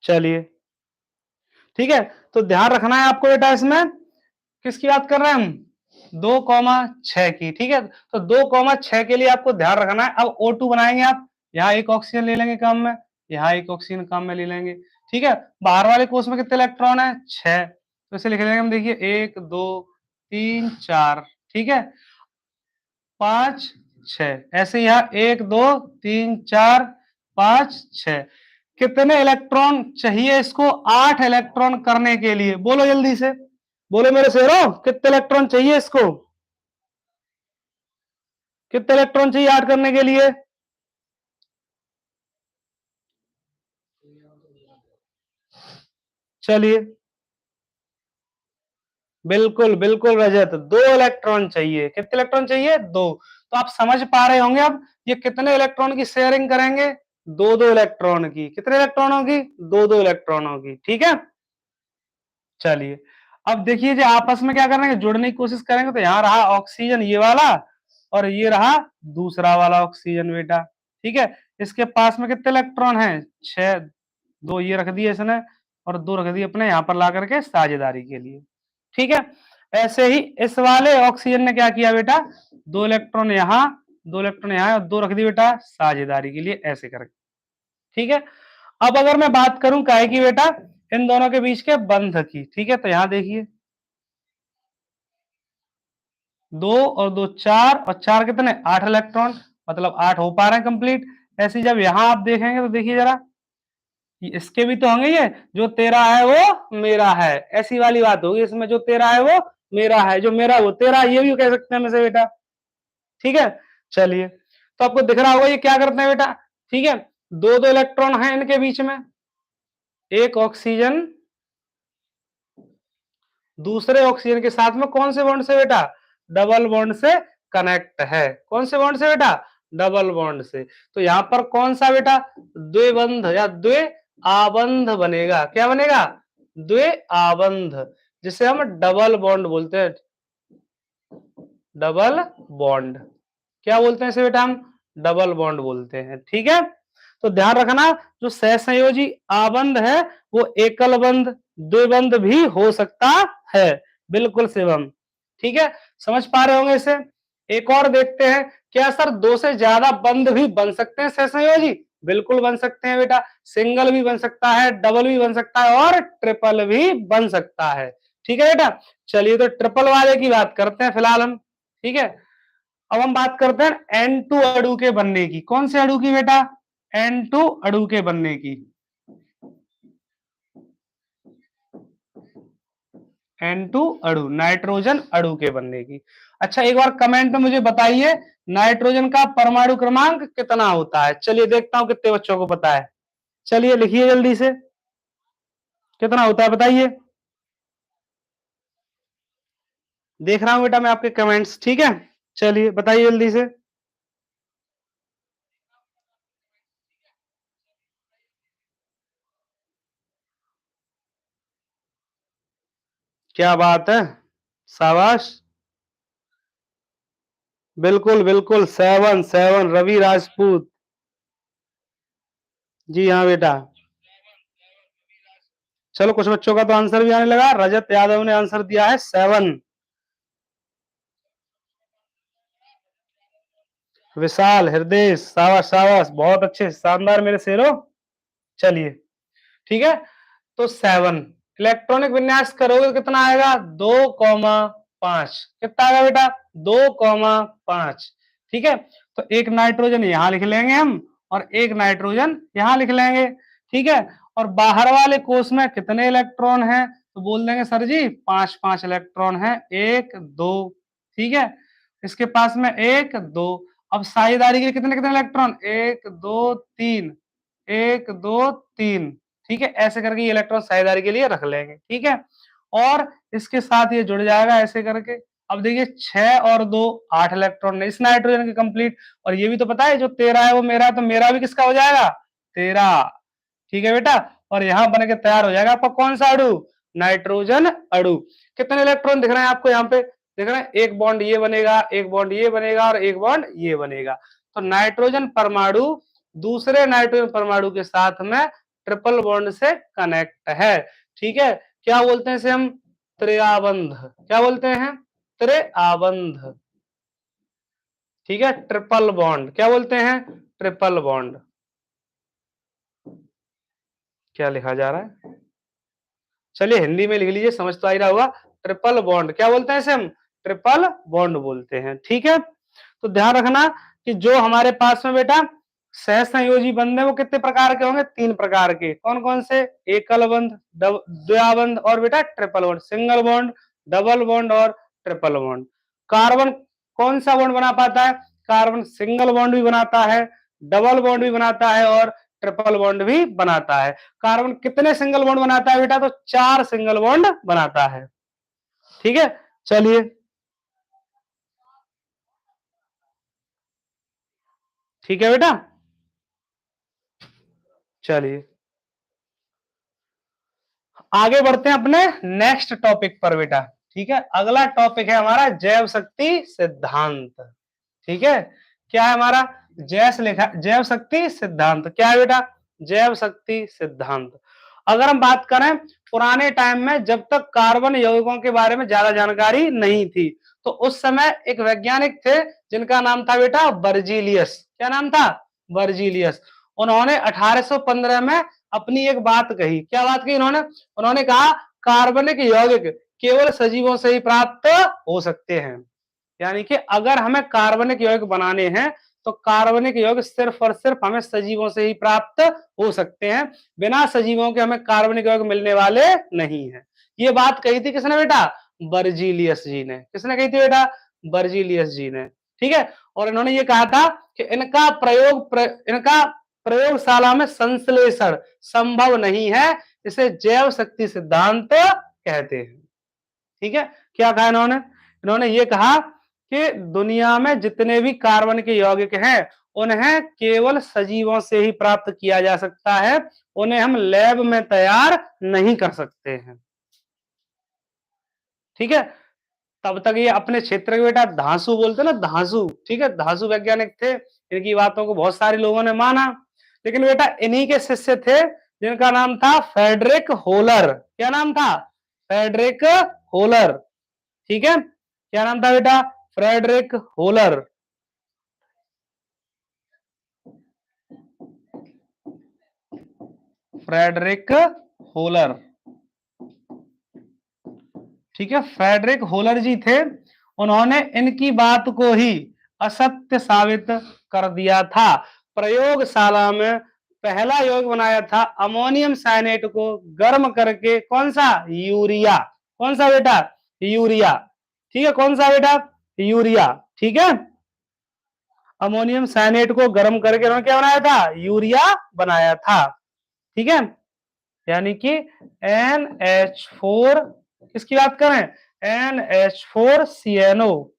चलिए ठीक है, तो ध्यान रखना है आपको बेटा, इसमें किसकी बात कर रहे हैं हम, 2,6 की। ठीक है, तो 2,6 के लिए आपको ध्यान रखना है। अब O2 बनाएंगे आप, यहाँ एक ऑक्सीजन ले लेंगे काम में, यहाँ एक ऑक्सीजन काम में ले लेंगे। ठीक है, बाहर वाले कोष में कितने इलेक्ट्रॉन है, 6। तो इसे लिख लेंगे हम, देखिए 1 2 3 4। ठीक है, 5 6, ऐसे यहाँ 1 2 3 4 5 6। कितने इलेक्ट्रॉन चाहिए इसको, 8 इलेक्ट्रॉन करने के लिए, बोलो जल्दी से, बोलो मेरे शेरों, कितने इलेक्ट्रॉन चाहिए इसको, कितने इलेक्ट्रॉन चाहिए 8 करने के लिए। चलिए, बिल्कुल बिल्कुल रजत, 2 इलेक्ट्रॉन चाहिए। कितने इलेक्ट्रॉन चाहिए, 2। तो आप समझ पा रहे होंगे अब ये कितने इलेक्ट्रॉन की शेयरिंग करेंगे, 2 इलेक्ट्रॉन की। कितने इलेक्ट्रॉनों की, 2 इलेक्ट्रॉनों की। ठीक है, चलिए अब देखिए, जो आपस में क्या करेंगे, जुड़ने की कोशिश करेंगे। तो यहाँ रहा ऑक्सीजन ये वाला, और ये रहा दूसरा वाला ऑक्सीजन बेटा। ठीक है, इसके पास में कितने इलेक्ट्रॉन हैं, 6। 2 ये रख दिए इसने, और 2 रख दिए अपने यहाँ पर ला करके साझेदारी के लिए। ठीक है, ऐसे ही इस वाले ऑक्सीजन ने क्या किया बेटा, 2 इलेक्ट्रॉन यहाँ, 2 इलेक्ट्रॉन यहाँ, और 2 रख दिए बेटा साझेदारी के लिए, ऐसे करके। ठीक है, अब अगर मैं बात करूं काहे की बेटा, इन दोनों के बीच के बंध की। ठीक है, तो यहां देखिए, 2 और 2 4, और 4 कितने, 8 इलेक्ट्रॉन, मतलब 8 हो पा रहे हैं कंप्लीट। ऐसे जब यहां आप देखेंगे तो देखिए जरा, इसके भी तो होंगे ये, जो तेरा है वो मेरा है, ऐसी वाली बात होगी इसमें, जो तेरा है वो मेरा है, जो मेरा वो तेरा, ये भी कह सकते हैं हम इसे बेटा। ठीक है, चलिए, तो आपको दिख रहा होगा ये क्या करते हैं बेटा। ठीक है, 2 2 इलेक्ट्रॉन है इनके बीच में, एक ऑक्सीजन दूसरे ऑक्सीजन के साथ में कौन से बॉन्ड से बेटा, डबल बॉन्ड से कनेक्ट है। कौन से बॉन्ड से बेटा, डबल बॉन्ड से। तो यहां पर कौन सा बेटा, द्विबंध या द्वे आबंध बनेगा। क्या बनेगा, द्वे आबंध, जिसे हम डबल बॉन्ड बोलते हैं, डबल बॉन्ड। क्या बोलते हैं इसे बेटा, हम डबल बॉन्ड बोलते हैं। ठीक है, तो ध्यान रखना, जो सहसंयोजी आबंध है वो एकल बंध, द्विबंध भी हो सकता है। बिल्कुल शिवम, ठीक है, समझ पा रहे होंगे इसे। एक और देखते हैं, क्या सर 2 से ज्यादा बंध भी बन सकते हैं सहसंयोजी, बिल्कुल बन सकते हैं बेटा, सिंगल भी बन सकता है, डबल भी बन सकता है, और ट्रिपल भी बन सकता है। ठीक है बेटा, चलिए तो ट्रिपल वाले की बात करते हैं फिलहाल हम। ठीक है, अब हम बात करते हैं N2 अणु के बनने की। कौन से अणु की बेटा, N2 अणु के बनने की, N2 अणु, नाइट्रोजन अणु के बनने की। अच्छा, एक बार कमेंट में मुझे बताइए, नाइट्रोजन का परमाणु क्रमांक कितना होता है। चलिए देखता हूं कितने बच्चों को पता है, चलिए लिखिए जल्दी से, कितना होता है बताइए। देख रहा हूं बेटा मैं आपके कमेंट्स। ठीक है, चलिए बताइए जल्दी से। क्या बात है, शाबाश। बिल्कुल बिल्कुल, 7 7 रवि राजपूत। जी हाँ बेटा। चलो कुछ बच्चों का तो आंसर भी आने लगा। रजत यादव ने आंसर दिया है 7। विशाल, हृदय, शाबाश शाबाश, बहुत अच्छे, शानदार मेरे शेरों। चलिए ठीक है, तो 7 इलेक्ट्रॉनिक विन्यास करोगे तो कितना आएगा, 2,5। कितना आएगा बेटा, 2,5। ठीक है, तो एक नाइट्रोजन यहां लिख लेंगे हम और एक नाइट्रोजन यहां लिख लेंगे। ठीक है, और बाहर वाले कोष में कितने इलेक्ट्रॉन हैं, तो बोल देंगे सर जी 5 5 इलेक्ट्रॉन है, 1 2। ठीक है, इसके पास में 1 2। अब साझेदारी के कितने कितने इलेक्ट्रॉन, 1 2 3, 1 2 3। ठीक है, ऐसे करके ये इलेक्ट्रॉन साझेदारी के लिए रख लेंगे। ठीक है, और इसके साथ ये जुड़ जाएगा ऐसे करके। अब देखिए 6 और 2 8 इलेक्ट्रॉन इस नाइट्रोजन के कंप्लीट। और ये भी तो पता है जो 13 है वो मेरा है, तो मेरा भी किसका हो जाएगा, 13। ठीक है बेटा, और यहाँ बन के तैयार हो जाएगा आपका कौन सा अणु, नाइट्रोजन अणु। कितने इलेक्ट्रॉन दिख रहे हैं आपको यहाँ पे, देख रहे हैं, एक बॉन्ड ये बनेगा, एक बॉन्ड ये बनेगा और एक बॉन्ड ये बनेगा। तो नाइट्रोजन परमाणु दूसरे नाइट्रोजन परमाणु के साथ में ट्रिपल बॉन्ड से कनेक्ट है। ठीक है, क्या बोलते हैं इसे हम, त्रिआबंध। क्या बोलते हैं, त्रिआबंध। ठीक है, ट्रिपल बॉन्ड क्या बोलते हैं, ट्रिपल बॉन्ड। क्या लिखा जा रहा है, चलिए हिंदी में लिख लीजिए, समझ तो आ ही रहा होगा। ट्रिपल बॉन्ड क्या बोलते हैं इसे हम, ट्रिपल बॉन्ड बोलते हैं। ठीक है, तो ध्यान रखना कि जो हमारे पास में बेटा सहसंयोजी बंध है वो कितने प्रकार के होंगे, 3 प्रकार के। कौन कौन से, एकल बंध, द्विआबंध और बेटा triple bond, single bond, double bond और ट्रिपल बॉन्ड। कार्बन कौन सा बॉन्ड बना पाता है, कार्बन सिंगल बॉन्ड भी बनाता है, डबल बॉन्ड भी बनाता है और ट्रिपल बॉन्ड भी बनाता है। कार्बन कितने सिंगल बॉन्ड बनाता है बेटा, तो 4 सिंगल बॉन्ड बनाता है। ठीक है, चलिए ठीक है बेटा, चलिए आगे बढ़ते हैं अपने नेक्स्ट टॉपिक पर बेटा। ठीक है, अगला टॉपिक है हमारा जैव शक्ति सिद्धांत। ठीक है, क्या है हमारा, जैस लिखा, जैव शक्ति सिद्धांत क्या है बेटा, जैव शक्ति सिद्धांत। अगर हम बात करें पुराने टाइम में जब तक कार्बन यौगिकों के बारे में ज्यादा जानकारी नहीं थी, तो उस समय एक वैज्ञानिक थे जिनका नाम था बेटा बर्जीलियस। क्या नाम था, बर्जीलियस। उन्होंने 1815 में अपनी एक बात कही। क्या बात कही उन्होंने, उन्होंने कहा कार्बनिक यौगिक केवल सजीवों से ही प्राप्त हो सकते हैं। यानी कि अगर हमें कार्बनिक यौगिक बनाने हैं तो कार्बनिक यौगिक सिर्फ और सिर्फ हमें सजीवों से ही प्राप्त हो सकते हैं, बिना सजीवों के हमें कार्बनिक यौगिक मिलने वाले नहीं है। ये बात कही थी किसने बेटा, बर्जीलियस जी ने। किसने कही थी बेटा, बर्जीलियस जी ने। ठीक है, और इन्होंने ये कहा था कि इनका प्रयोगशाला में संश्लेषण संभव नहीं है, इसे जैव शक्ति सिद्धांत कहते हैं। ठीक है, क्या कहा इन्होंने, इन्होंने ये कहा कि दुनिया में जितने भी कार्बन के यौगिक हैं उन्हें केवल सजीवों से ही प्राप्त किया जा सकता है, उन्हें हम लैब में तैयार नहीं कर सकते हैं। ठीक है, तब तक ये अपने क्षेत्र के बेटा धांसू बोलते ना, धांसू। ठीक है, धांसू वैज्ञानिक थे, इनकी बातों को बहुत सारे लोगों ने माना। लेकिन बेटा इन्हीं के शिष्य थे जिनका नाम था फ्रेडरिक होलर। क्या नाम था, फ्रेडरिक होलर। ठीक है, क्या नाम था बेटा, फ्रेडरिक होलर। Frederick holer. ठीक है, फ्रेडरिक होलर जी थे, उन्होंने इनकी बात को ही असत्य साबित कर दिया था। प्रयोगशाला में पहला यौगिक बनाया था अमोनियम साइनेट को गर्म करके, कौन सा, यूरिया। कौन सा बेटा, यूरिया। ठीक है, कौन सा बेटा, यूरिया। ठीक है, अमोनियम साइनेट को गर्म करके उन्होंने क्या बनाया था, यूरिया बनाया था। ठीक है, यानी कि NH4, किसकी बात करें, NH4CNO।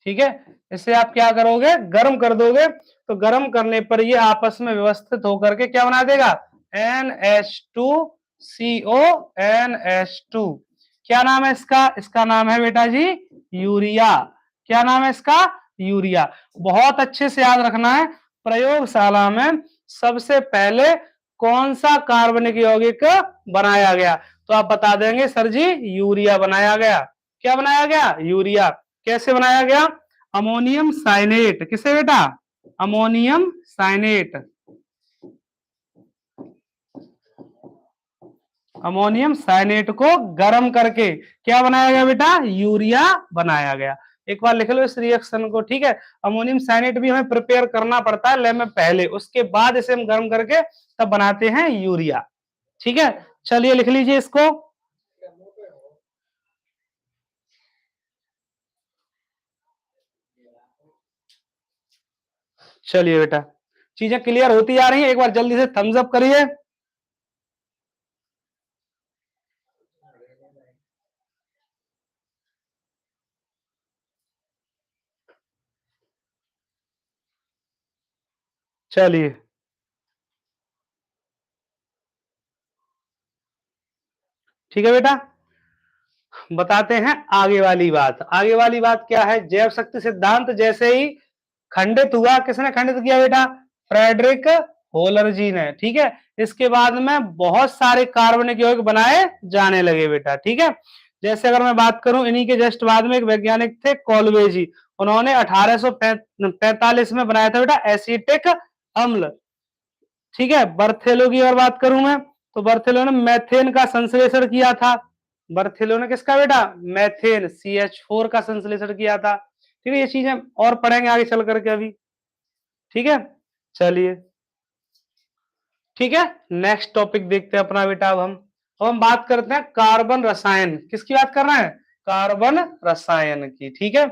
ठीक है, इसे आप क्या करोगे, गर्म कर दोगे, तो गर्म करने पर ये आपस में व्यवस्थित होकर के क्या बना देगा, NH2CO NH2। क्या नाम है इसका? इसका नाम है बेटा जी यूरिया। क्या नाम है इसका? यूरिया। बहुत अच्छे से याद रखना है, प्रयोगशाला में सबसे पहले कौन सा कार्बनिक यौगिक बनाया गया? तो आप बता देंगे सर जी यूरिया बनाया गया। क्या बनाया गया? यूरिया। कैसे बनाया गया? Ammonium cyanate. किसे बेटा? अमोनियम साइनेट। अमोनियम साइनेट को गर्म करके क्या बनाया गया बेटा? यूरिया बनाया गया। एक बार लिख लो इस रिएक्शन को, ठीक है। अमोनियम साइनेट भी हमें प्रिपेयर करना पड़ता है लैब में पहले, उसके बाद इसे हम गर्म करके तब बनाते हैं यूरिया, ठीक है। चलिए लिख लीजिए इसको। चलिए बेटा, चीजें क्लियर होती जा रही हैं, एक बार जल्दी से थम्स अप करिए। चलिए ठीक है बेटा, बताते हैं आगे वाली बात। आगे वाली बात क्या है? जैव शक्ति सिद्धांत जैसे ही खंडित हुआ, किसने खंडित किया बेटा? फ्रेडरिक होलर जी ने, ठीक है। इसके बाद में बहुत सारे कार्बनिक यौगिक बनाए जाने लगे बेटा, ठीक है। जैसे अगर मैं बात करूं, इन्हीं के जस्ट बाद में एक वैज्ञानिक थे कॉलवे जी, उन्होंने 1845 में बनाया था बेटा एसीटिक अम्ल, ठीक है। बर्थेलो की अगर बात करूं मैं, तो बर्थेलो ने मैथेन का संश्लेषण किया था। बर्थेलो ने किसका बेटा? मैथेन CH4 का संश्लेषण किया था, ठीक है। ये चीजें और पढ़ेंगे आगे चल करके अभी, ठीक है। चलिए ठीक है, नेक्स्ट टॉपिक देखते हैं अपना बेटा। अब हम बात करते हैं कार्बन रसायन। किसकी बात कर रहे हैं? कार्बन रसायन की, ठीक है।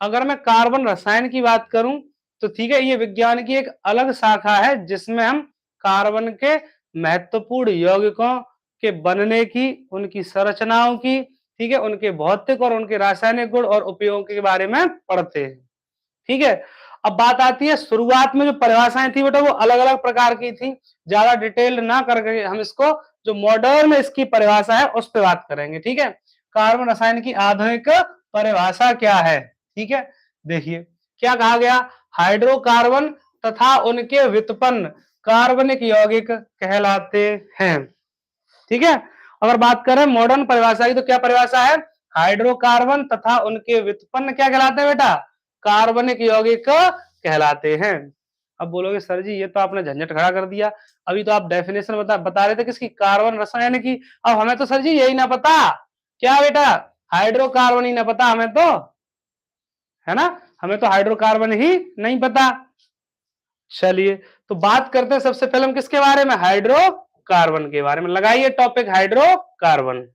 अगर मैं कार्बन रसायन की बात करूं तो ठीक है, ये विज्ञान की एक अलग शाखा है जिसमें हम कार्बन के महत्वपूर्ण यौगिकों के बनने की, उनकी संरचनाओं की, ठीक है, उनके भौतिक और उनके रासायनिक गुण और उपयोग के बारे में पढ़ते हैं, ठीक है। अब बात आती है, शुरुआत में जो परिभाषाएं थी बेटा वो अलग अलग प्रकार की थी, ज्यादा डिटेल ना करके हम इसको जो मॉडर्न इसकी परिभाषा है उस पर बात करेंगे, ठीक है। कार्बन रसायन की आधुनिक परिभाषा क्या है? ठीक है, देखिए क्या कहा गया? हाइड्रोकार्बन तथा उनके व्युत्पन्न कार्बनिक यौगिक कहलाते हैं, ठीक है। अगर बात करें मॉडर्न परिभाषा की तो क्या परिभाषा है? हाइड्रोकार्बन तथा उनके व्युत्पन्न क्या कहलाते हैं बेटा? कार्बनिक यौगिक कहलाते हैं। अब बोलोगे सर जी ये तो आपने झंझट खड़ा कर दिया, अभी तो आप डेफिनेशन बता रहे थे किसकी? कार्बन रसायन की। अब हमें तो सर जी यही ना पता, क्या बेटा? हाइड्रोकार्बन ही ना पता हमें तो, है ना, हमें तो हाइड्रोकार्बन ही नहीं पता। चलिए तो बात करते हैं सबसे पहले हम किसके बारे में? हाइड्रोकार्बन के बारे में। लगाइए टॉपिक हाइड्रोकार्बन।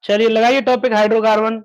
चलिए लगाइए टॉपिक हाइड्रोकार्बन।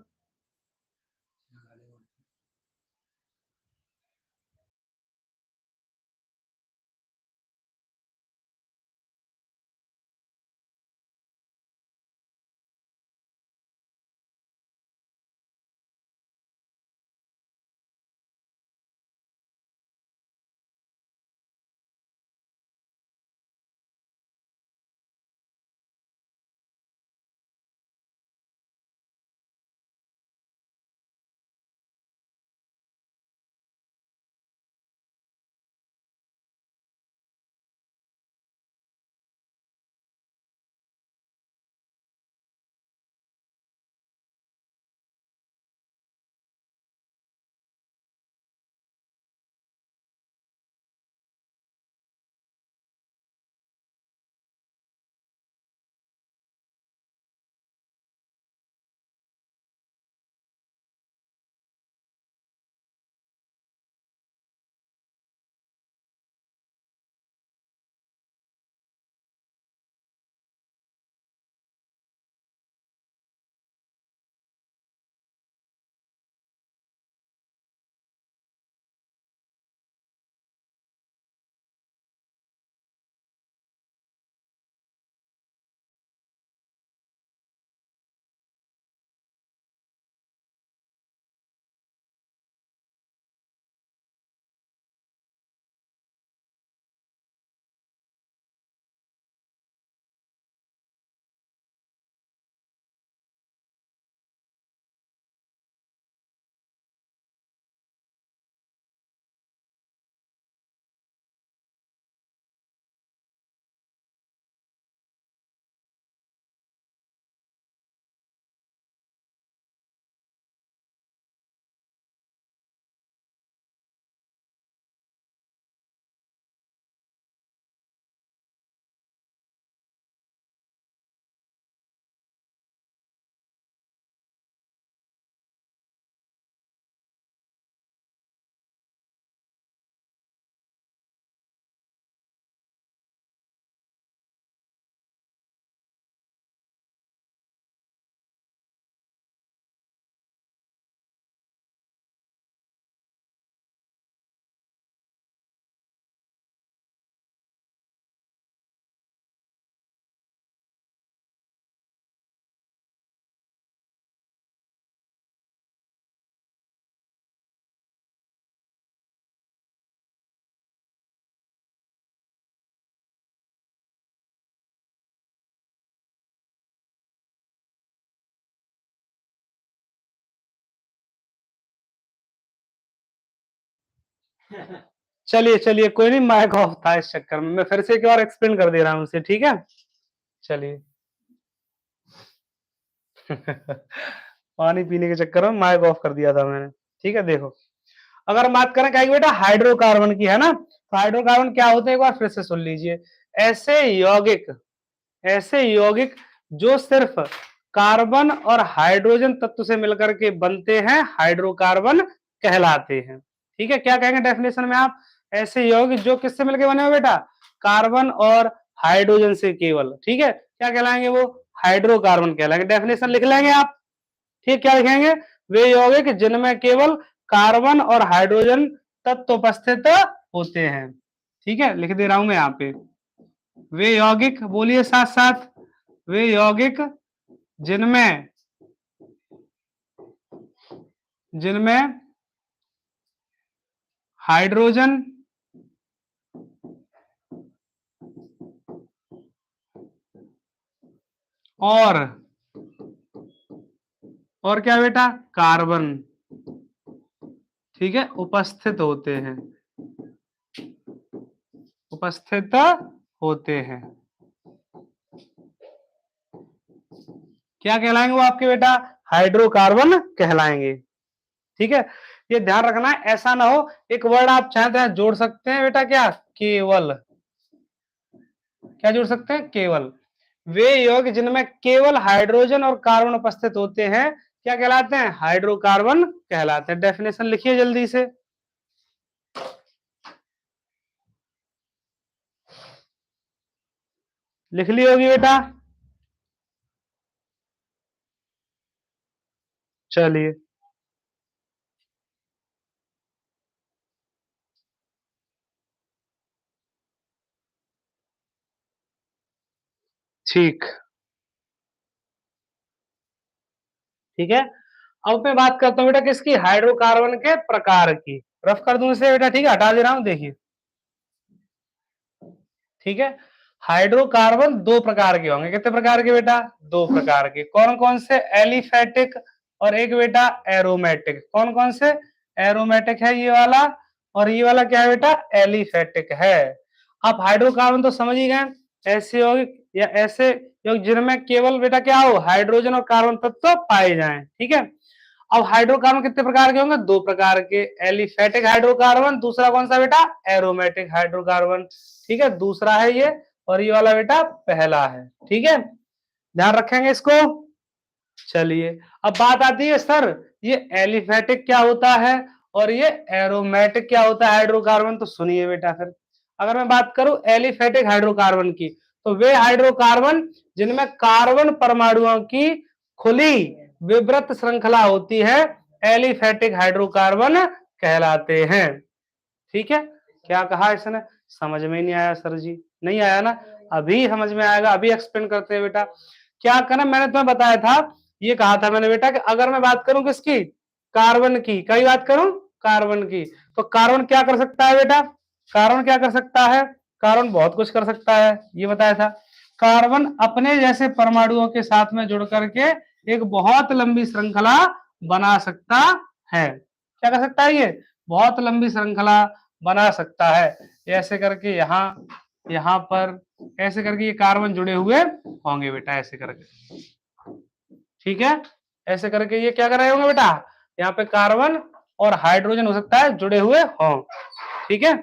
चलिए चलिए, कोई नहीं, माइक ऑफ था इस चक्कर में, मैं फिर से एक बार एक्सप्लेन कर दे रहा हूँ उसे, ठीक है? चलिए। पानी पीने के चक्कर में माइक ऑफ कर दिया था मैंने, ठीक है? देखो, अगर हम बात करें क्या बेटा हाइड्रोकार्बन की, है ना? तो हाइड्रोकार्बन क्या होते हैं एक बार फिर से सुन लीजिए। ऐसे यौगिक, ऐसे यौगिक जो सिर्फ कार्बन और हाइड्रोजन तत्व से मिलकर के बनते हैं, हाइड्रोकार्बन कहलाते हैं। ठीक है, क्या कहेंगे डेफिनेशन में आप? ऐसे यौगिक जो किससे मिलकर बने हो बेटा? कार्बन और हाइड्रोजन से केवल। ठीक है, क्या कहलाएंगे वो? हाइड्रोकार्बन कहलाएंगे। डेफिनेशन लिख लेंगे आप। ठीक, क्या लिखेंगे? वे यौगिक जिनमें केवल कार्बन और हाइड्रोजन तत्व उपस्थित होते हैं। ठीक है, लिख दे रहा हूं मैं यहाँ पे। वे यौगिक, बोलिए साथ साथ, वे यौगिक जिनमें जिनमें हाइड्रोजन और क्या बेटा? कार्बन, ठीक है, उपस्थित होते हैं, उपस्थित होते हैं। क्या कहलाएंगे वो आपके बेटा? हाइड्रोकार्बन कहलाएंगे। ठीक है, ये ध्यान रखना है, ऐसा ना हो एक वर्ड आप चाहते हैं जोड़ सकते हैं बेटा, क्या? केवल। क्या जोड़ सकते हैं? केवल। वे यौगिक जिनमें केवल हाइड्रोजन और कार्बन उपस्थित होते हैं क्या कहलाते हैं? हाइड्रोकार्बन कहलाते हैं। डेफिनेशन लिखिए जल्दी से। लिख ली होगी बेटा? चलिए, ठीक, ठीक है। अब मैं बात करता हूँ बेटा किसकी? हाइड्रोकार्बन के प्रकार की। रफ कर दूं इसे बेटा, ठीक है, हटा दे रहा हूं, देखिए। ठीक है, हाइड्रोकार्बन दो प्रकार के होंगे। कितने प्रकार के बेटा? दो प्रकार के। कौन कौन से? एलिफेटिक और एक बेटा एरोमेटिक। कौन कौन से? एरोमेटिक है ये वाला, और ये वाला क्या है बेटा? एलिफेटिक है। आप हाइड्रोकार्बन तो समझ ही गए, ऐसे यौगिक या ऐसे यौगिक जिनमें केवल बेटा क्या हो? हाइड्रोजन और कार्बन तत्व पाए जाएं। ठीक है, अब हाइड्रोकार्बन कितने प्रकार के होंगे? दो प्रकार के। एलिफेटिक हाइड्रोकार्बन, दूसरा कौन सा बेटा? Aromatic hydrocarbon. ठीक है, दूसरा है ये, और ये वाला बेटा पहला है। ठीक है, ध्यान रखेंगे इसको। चलिए, अब बात आती है सर ये एलिफेटिक क्या होता है और ये एरोमेटिक क्या होता है हाइड्रोकार्बन? तो सुनिए बेटा फिर। अगर मैं बात करूं एलिफेटिक हाइड्रोकार्बन की, तो वे हाइड्रोकार्बन जिनमें कार्बन परमाणुओं की खुली विवृत श्रृंखला होती है, एलिफेटिक हाइड्रोकार्बन कहलाते हैं। ठीक है, क्या कहा इसने? समझ में नहीं आया सर जी? नहीं आया ना? अभी समझ में आएगा, अभी एक्सप्लेन करते हैं बेटा। क्या करना, मैंने तुम्हें बताया था, ये कहा था मैंने बेटा कि अगर मैं बात करूं किसकी? कार्बन की। कई बात करूं? कार्बन की। तो कार्बन क्या कर सकता है बेटा? कार्बन क्या कर सकता है? कार्बन बहुत कुछ कर सकता है, ये बताया था। कार्बन अपने जैसे परमाणुओं के साथ में जुड़ करके एक बहुत लंबी श्रृंखला बना सकता है। क्या कर सकता है ये? बहुत लंबी श्रृंखला बना सकता है। ऐसे करके यहाँ, यहाँ पर ऐसे करके ये कार्बन जुड़े हुए होंगे बेटा, ऐसे करके। ठीक है, ऐसे करके ये क्या कर रहे होंगे बेटा? यहाँ पे कार्बन और हाइड्रोजन हो सकता है जुड़े हुए हों। ठीक है,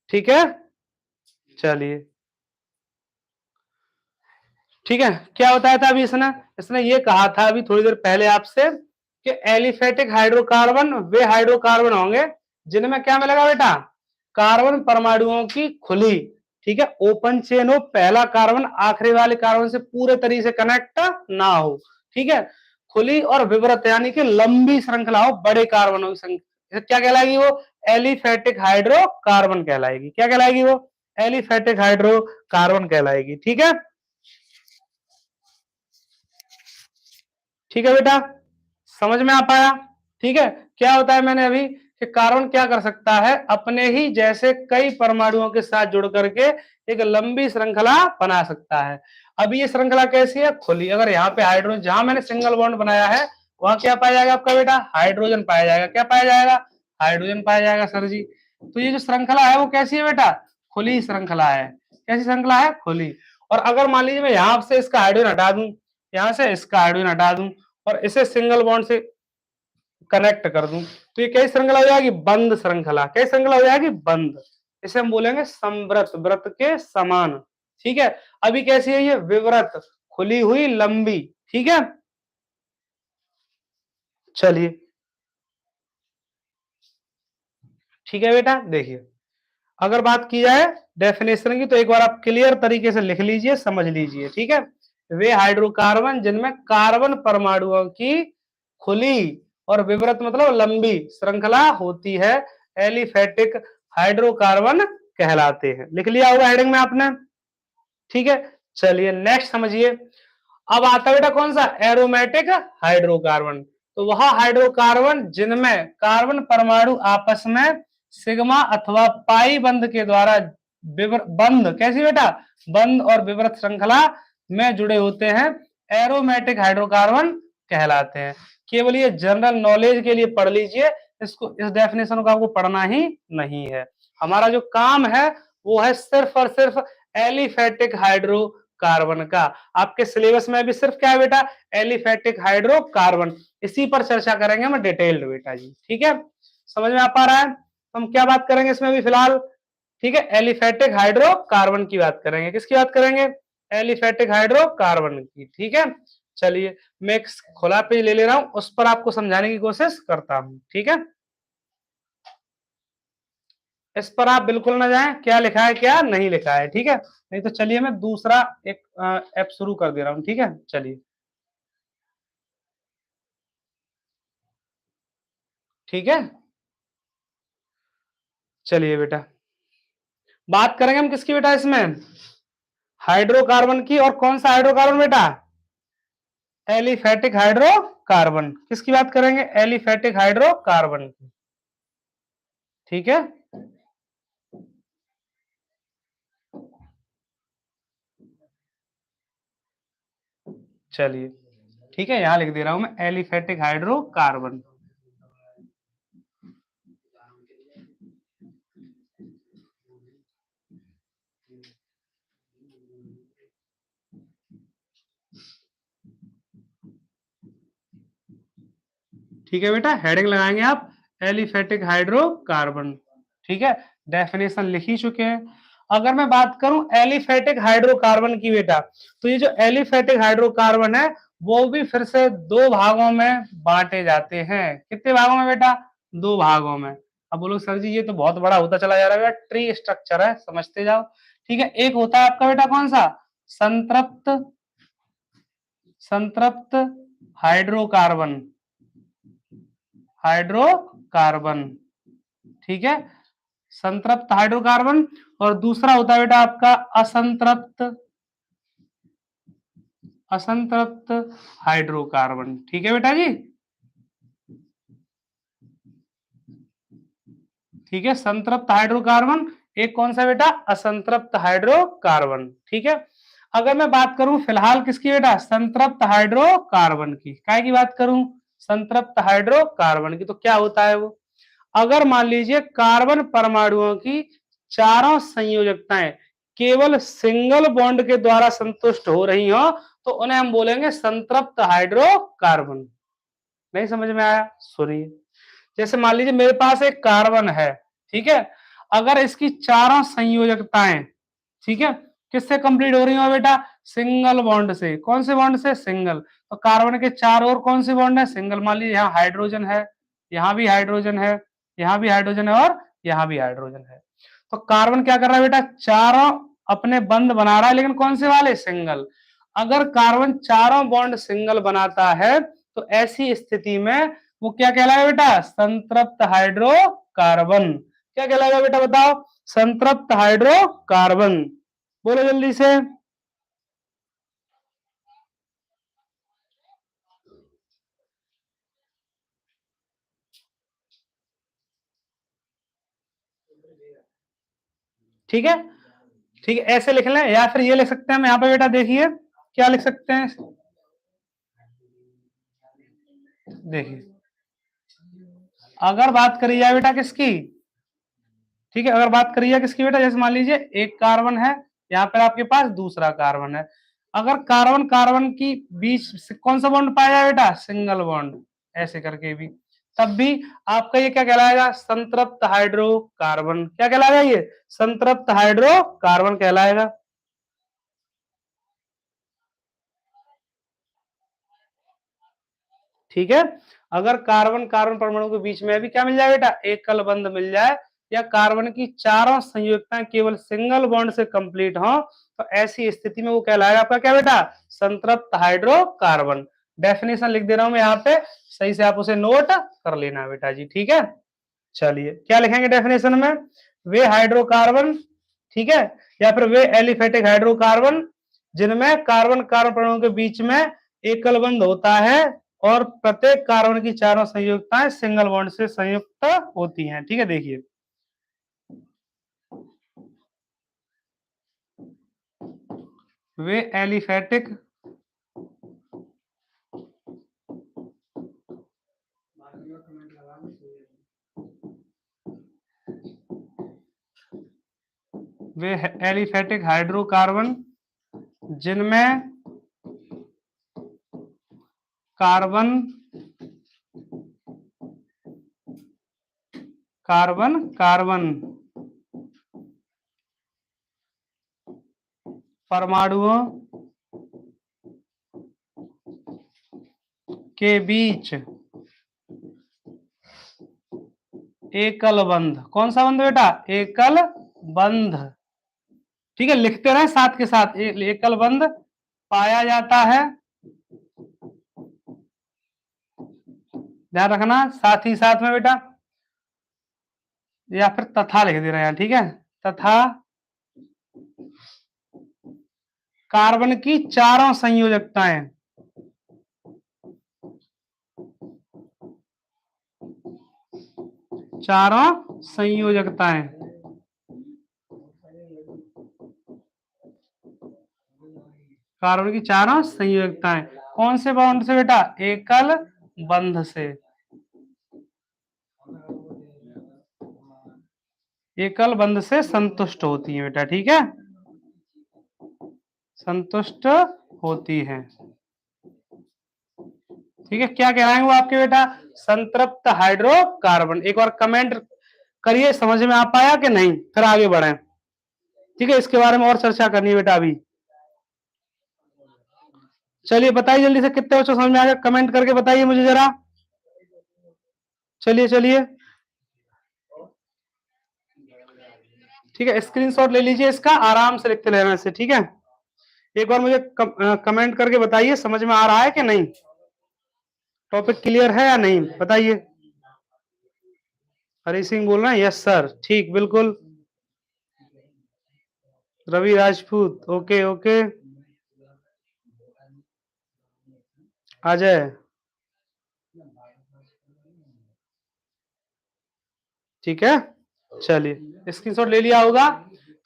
ठीक है, चलिए, ठीक है। क्या बताया था अभी इसने? इसने ये कहा था अभी थोड़ी देर पहले आपसे कि एलिफेटिक हाइड्रोकार्बन वे हाइड्रोकार्बन होंगे जिनमें क्या मिलेगा बेटा? कार्बन परमाणुओं की खुली, ठीक है, ओपन चेन हो, पहला कार्बन आखिरी वाले कार्बन से पूरे तरीके से कनेक्ट ना हो। ठीक है, खुली और विवृत यानी कि लंबी श्रृंखला हो, बड़े कार्बनों की संख्या, क्या कहलाएगी वो? एलिफेटिक हाइड्रोकार्बन कहलाएगी। क्या कहलाएगी वो? एलिफेटिक हाइड्रोकार्बन कहलाएगी। ठीक है, ठीक है बेटा, समझ में आ पाया? ठीक है, क्या होता है मैंने अभी कि कार्बन क्या कर सकता है? अपने ही जैसे कई परमाणुओं के साथ जुड़ करके एक लंबी श्रृंखला बना सकता है। अभी ये श्रृंखला कैसी है, खुली। अगर यहाँ पे हाइड्रोजन, जहां मैंने सिंगल बॉन्ड बनाया है वहां क्या पाया जाएगा आपका बेटा, हाइड्रोजन पाया जाएगा। क्या पाया जाएगा, हाइड्रोजन पाया जाएगा सर जी। तो ये जो श्रृंखला है वो कैसी है बेटा, खुली श्रृंखला है। कैसी श्रृंखला है, खुली। और अगर मान लीजिए मैं यहाँ से इसका हाइड्रोजन हटा दूं, यहाँ से इसका हाइड्रोजन हटा दूं और इसे सिंगल बॉन्ड से कनेक्ट कर दूं, तो ये कैसी श्रृंखला हो जाएगी, बंद श्रृंखला। कैसी श्रृंखला हो जाएगी, बंद। इसे हम बोलेंगे समव्रत, व्रत के समान। ठीक है। अभी कैसी है ये, विवृत, खुली हुई, लंबी। ठीक है। चलिए, ठीक है बेटा, देखिए अगर बात की जाए डेफिनेशन की तो एक बार आप क्लियर तरीके से लिख लीजिए, समझ लीजिए। ठीक है। वे हाइड्रोकार्बन जिनमें कार्बन परमाणुओं की खुली और विवृत मतलब लंबी श्रृंखला होती है, एलिफेटिक हाइड्रोकार्बन कहलाते हैं। लिख लिया होगा हेडिंग में आपने। ठीक है। चलिए नेक्स्ट समझिए। अब आता है बेटा कौन सा, एरोमेटिक हाइड्रोकार्बन। तो वह हाइड्रोकार्बन जिनमें कार्बन परमाणु आपस में सिग्मा अथवा पाई बंध के द्वारा बंध, कैसी बेटा, बंध और विवृत श्रृंखला में जुड़े होते हैं, एरोमेटिक हाइड्रोकार्बन कहलाते हैं। केवल ये जनरल नॉलेज के लिए पढ़ लीजिए, इसको, इस डेफिनेशन को आपको पढ़ना ही नहीं है। हमारा जो काम है वो है सिर्फ और सिर्फ एलिफेटिक हाइड्रोकार्बन का। आपके सिलेबस में भी सिर्फ क्या है बेटा, एलिफेटिक हाइड्रोकार्बन। इसी पर चर्चा करेंगे हम डिटेल्ड बेटा जी। ठीक है, समझ में आ पा रहा है। तो हम क्या बात करेंगे इसमें भी फिलहाल, ठीक है, एलिफेटिक हाइड्रोकार्बन की बात करेंगे। किसकी बात करेंगे, एलिफेटिक हाइड्रोकार्बन की। ठीक है। चलिए मैं एक खुला पेज ले ले रहा हूं, उस पर आपको समझाने की कोशिश करता हूं। ठीक है, इस पर आप बिल्कुल ना जाएं, क्या लिखा है क्या नहीं लिखा है। ठीक है, नहीं तो चलिए मैं दूसरा एक ऐप शुरू कर दे रहा हूं। ठीक है, चलिए, ठीक है, चलिए बेटा बात करेंगे हम किसकी बेटा, इसमें हाइड्रोकार्बन की। और कौन सा हाइड्रोकार्बन बेटा, एलिफेटिक हाइड्रोकार्बन। किसकी बात करेंगे, एलिफेटिक हाइड्रोकार्बन की। ठीक है, चलिए, ठीक है, यहां लिख दे रहा हूं मैं एलिफेटिक हाइड्रोकार्बन। ठीक है बेटा, हेडिंग लगाएंगे आप एलिफेटिक हाइड्रोकार्बन। ठीक है, डेफिनेशन लिख ही चुके हैं। अगर मैं बात करूं एलिफेटिक हाइड्रोकार्बन की बेटा, तो ये जो एलिफेटिक हाइड्रोकार्बन है वो भी फिर से दो भागों में बांटे जाते हैं। कितने भागों में बेटा, दो भागों में। अब बोलो सर जी ये तो बहुत बड़ा होता चला जा रहा है, ट्री स्ट्रक्चर है, समझते जाओ। ठीक है, एक होता है आपका बेटा कौन सा, संतृप्त, संतृप्त हाइड्रोकार्बन, हाइड्रोकार्बन। ठीक है, संतृप्त हाइड्रोकार्बन। और दूसरा होता है बेटा आपका असंतृप्त, असंतृप्त हाइड्रोकार्बन। ठीक है बेटा जी, ठीक है, संतृप्त हाइड्रोकार्बन, एक कौन सा बेटा, असंतृप्त हाइड्रोकार्बन। ठीक है, अगर मैं बात करूं फिलहाल किसकी बेटा, संतृप्त हाइड्रोकार्बन की, काय की बात करूं, संतृप्त हाइड्रोकार्बन की, तो क्या होता है वो, अगर मान लीजिए कार्बन परमाणुओं की चारों संयोजकताएं केवल सिंगल बॉन्ड के द्वारा संतुष्ट हो रही हो तो उन्हें हम बोलेंगे संतृप्त हाइड्रोकार्बन। नहीं समझ में आया, सुनिए। जैसे मान लीजिए मेरे पास एक कार्बन है, ठीक है, अगर इसकी चारों संयोजकताएं, ठीक है, किससे कंप्लीट हो रही हो बेटा, सिंगल बॉन्ड से। कौन से बॉन्ड से, सिंगल। तो कार्बन के चार और कौन से बॉन्ड है, सिंगल। मान लीजिए यहाँ हाइड्रोजन है, यहाँ भी हाइड्रोजन है, यहाँ भी हाइड्रोजन है और यहाँ भी हाइड्रोजन है। तो कार्बन क्या कर रहा है बेटा, चारों अपने बंध बना रहा है, लेकिन कौन से वाले, सिंगल। अगर कार्बन चारों बॉन्ड सिंगल बनाता है तो ऐसी स्थिति में वो क्या कहलाएगा बेटा, संतृप्त हाइड्रोकार्बन। क्या कहलाएगा बेटा बताओ, संतृप्त हाइड्रोकार्बन। बोलो जल्दी से। ठीक है, ठीक है, ऐसे लिख लें या फिर ये लिख सकते हैं हम यहाँ पे बेटा, देखिए क्या लिख सकते हैं, देखिए अगर बात करी जाए बेटा किसकी, ठीक है, अगर बात करी जाए किसकी बेटा, जैसे मान लीजिए एक कार्बन है, यहाँ पर आपके पास दूसरा कार्बन है, अगर कार्बन कार्बन की बीच से कौन सा बॉन्ड पाया जाए बेटा, सिंगल बॉन्ड, ऐसे करके भी, तब भी आपका ये क्या कहलाएगा, संतृप्त हाइड्रोकार्बन। क्या कहलाएगा ये, संतृप्त हाइड्रोकार्बन कहलाएगा। ठीक है, अगर कार्बन कार्बन परमाणु के बीच में भी क्या मिल जाए बेटा, एकल बंध मिल जाए, या कार्बन की चारों संयुक्ताएं केवल सिंगल बॉन्ड से कंप्लीट हो, तो ऐसी स्थिति में वो कहलाएगा आपका क्या बेटा, संतृप्त हाइड्रोकार्बन। डेफिनेशन लिख दे रहा हूं मैं यहाँ पे, सही से आप उसे नोट कर लेना बेटा जी। ठीक है, चलिए क्या लिखेंगे डेफिनेशन में, वे हाइड्रोकार्बन, ठीक है, या फिर वे एलिफेटिक हाइड्रोकार्बन जिनमें कार्बन कार्बन परमाणु के बीच में एकल बंध होता है और प्रत्येक कार्बन की चारों संयुक्ताएं सिंगल बॉन्ड से संयुक्त होती हैं। ठीक है, देखिए वे एलिफेटिक हाइड्रोकार्बन जिनमें कार्बन कार्बन कार्बन परमाणुओं के बीच एकल बंध, कौन सा बंध बेटा, एकल बंध, ठीक है, लिखते रहे साथ के साथ, एकल बंध पाया जाता है, ध्यान रखना साथ ही साथ में बेटा, या फिर तथा लिख दे रहे हैं, ठीक है, तथा कार्बन की चारों संयोजकताएं कार्बन की चारों संयोजकताएं कौन से बॉन्ड से बेटा, एकल बंध से, एकल बंध से संतुष्ट होती है बेटा। ठीक है, संतुष्ट होती है। ठीक है, क्या कहलाएंगे वो आपके बेटा, संतृप्त हाइड्रोकार्बन। एक बार कमेंट करिए समझ में आ पाया कि नहीं, फिर आगे बढ़े। ठीक है, इसके बारे में और चर्चा करनी है बेटा अभी। चलिए बताइए जल्दी से कितने बच्चों समझ में आ गया, कमेंट करके बताइए मुझे जरा। चलिए चलिए, ठीक है, स्क्रीनशॉट ले लीजिए इसका, आराम से लिखते रहना इसे। ठीक है, एक बार मुझे कमेंट करके बताइए समझ में आ रहा है कि नहीं, टॉपिक क्लियर है या नहीं, बताइए। हरी सिंह बोल रहे हैं, यस सर, ठीक, बिल्कुल। Ravi Rajput, okay okay. अजय, ठीक है, चलिए स्क्रीनशॉट ले लिया होगा।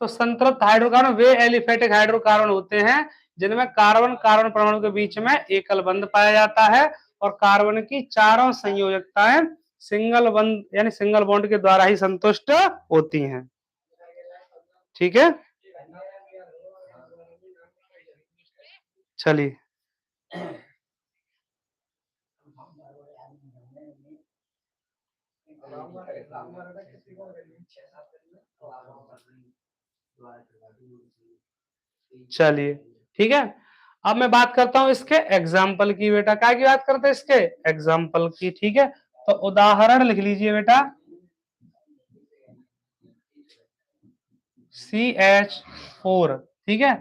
तो संतृप्त हाइड्रोकार्बन वे एलिफेटिक हाइड्रोकार्बन होते हैं जिनमें कार्बन कार्बन परमाणु के बीच में एकल बंध पाया जाता है और कार्बन की चारों संयोजकताएं सिंगल बंध यानी सिंगल बॉन्ड के द्वारा ही संतुष्ट होती हैं। ठीक है, चलिए चलिए, ठीक है, अब मैं बात करता हूं इसके एग्जाम्पल की बेटा। क्या की बात करते हैं, इसके एग्जाम्पल की। ठीक है, तो उदाहरण लिख लीजिए बेटा, CH4, ठीक है,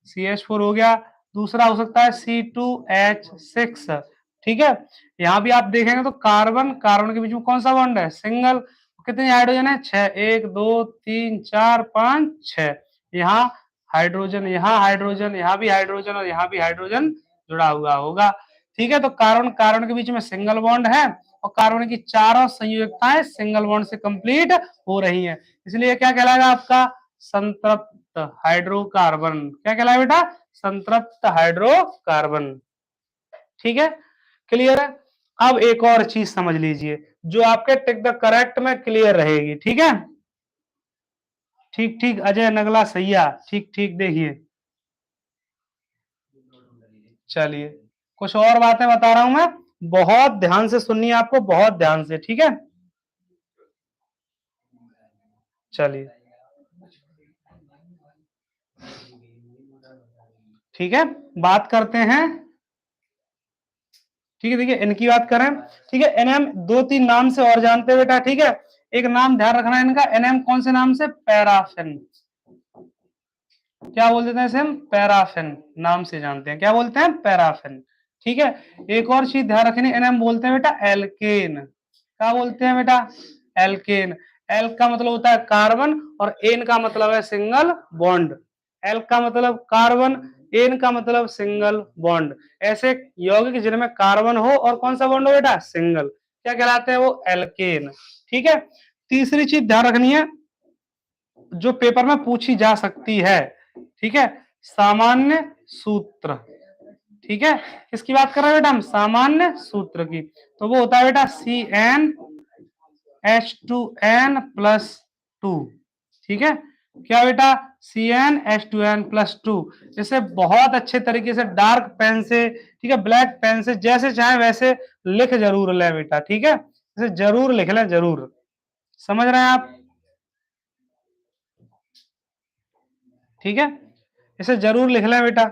CH4 हो गया। दूसरा हो सकता है C2H6, ठीक है। यहां भी आप देखेंगे तो कार्बन कार्बन के बीच में कौन सा बॉन्ड है, सिंगल। कितने हाइड्रोजन है, 6, 1 2 3 4 5 6। यहाँ हाइड्रोजन, यहाँ हाइड्रोजन, यहाँ भी हाइड्रोजन और यहाँ भी हाइड्रोजन जुड़ा हुआ होगा। ठीक है, तो कार्बन कार्बन के बीच में सिंगल बॉन्ड है और कार्बन की चारों संयुक्ताएं सिंगल बॉन्ड से कंप्लीट हो रही हैं, इसलिए क्या कहलाएगा आपका, संतृप्त हाइड्रोकार्बन। क्या कहलाए बेटा? संतृप्त हाइड्रोकार्बन। ठीक है, क्लियर है। अब एक और चीज समझ लीजिए जो आपके टिक द करेक्ट में क्लियर रहेगी। ठीक है, ठीक ठीक अजय नगला सैया, ठीक ठीक देखिए। चलिए कुछ और बातें बता रहा हूं मैं, बहुत ध्यान से सुनिए आपको, बहुत ध्यान से। ठीक है, चलिए ठीक है, बात करते हैं। ठीक है, देखिए इनकी बात करें। ठीक है, एनएम दो तीन नाम से और जानते हैं बेटा। ठीक है, एक नाम ध्यान रखना है इनका, एनएम कौन से नाम से? पैराफिन। क्या बोल देते हैं इसे हम? पैराफिन नाम से जानते हैं। क्या बोलते हैं? पैराफिन। ठीक है, एक और चीज ध्यान रखनी, एनएम बोलते हैं बेटा एल्केन। क्या बोलते हैं बेटा? एल्केन। एल का मतलब होता है कार्बन और एन का मतलब है सिंगल बॉन्ड। एल का मतलब कार्बन, एन का मतलब सिंगल बॉन्ड। ऐसे यौगिक जिनमें कार्बन हो और कौन सा बॉन्ड हो बेटा? सिंगल, क्या कहलाते हैं? वो एल्केन। ठीक है, तीसरी चीज ध्यान रखनी है जो पेपर में पूछी जा सकती है। ठीक है, सामान्य सूत्र। ठीक है, किसकी बात कर रहे हैं बेटा हम? सामान्य सूत्र की। तो वो होता है बेटा CnH2n+2। ठीक है, क्या बेटा? CnH2n+2। इसे बहुत अच्छे तरीके से डार्क पेन से, ठीक है, ब्लैक पेन से, जैसे चाहे वैसे लिख जरूर ले बेटा। ठीक है, इसे जरूर लिख लें, जरूर। समझ रहे हैं आप? ठीक है, इसे जरूर लिख लें बेटा।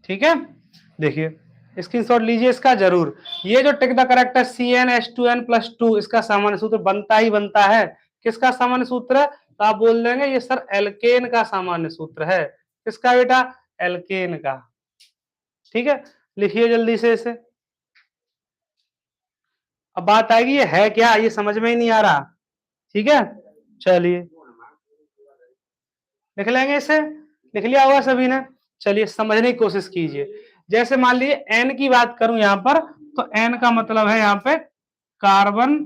ठीक है, देखिए स्क्रीनशॉट लीजिए इसका जरूर। ये जो टिक द करेक्ट है CnH2n+2, इसका सामान्य सूत्र बनता ही बनता है। किसका सामान्य सूत्र है? तो आप बोल देंगे ये सर एल्केन का सामान्य सूत्र है। किसका बेटा? एल्केन का। ठीक है, लिखिए जल्दी से इसे। अब बात आएगी ये है क्या, ये समझ में ही नहीं आ रहा। ठीक है, चलिए लिख लेंगे इसे, लिख लिया होगा सभी ने। चलिए समझने की कोशिश कीजिए। जैसे मान लीजिए एन की बात करूं यहां पर, तो एन का मतलब है यहां पे कार्बन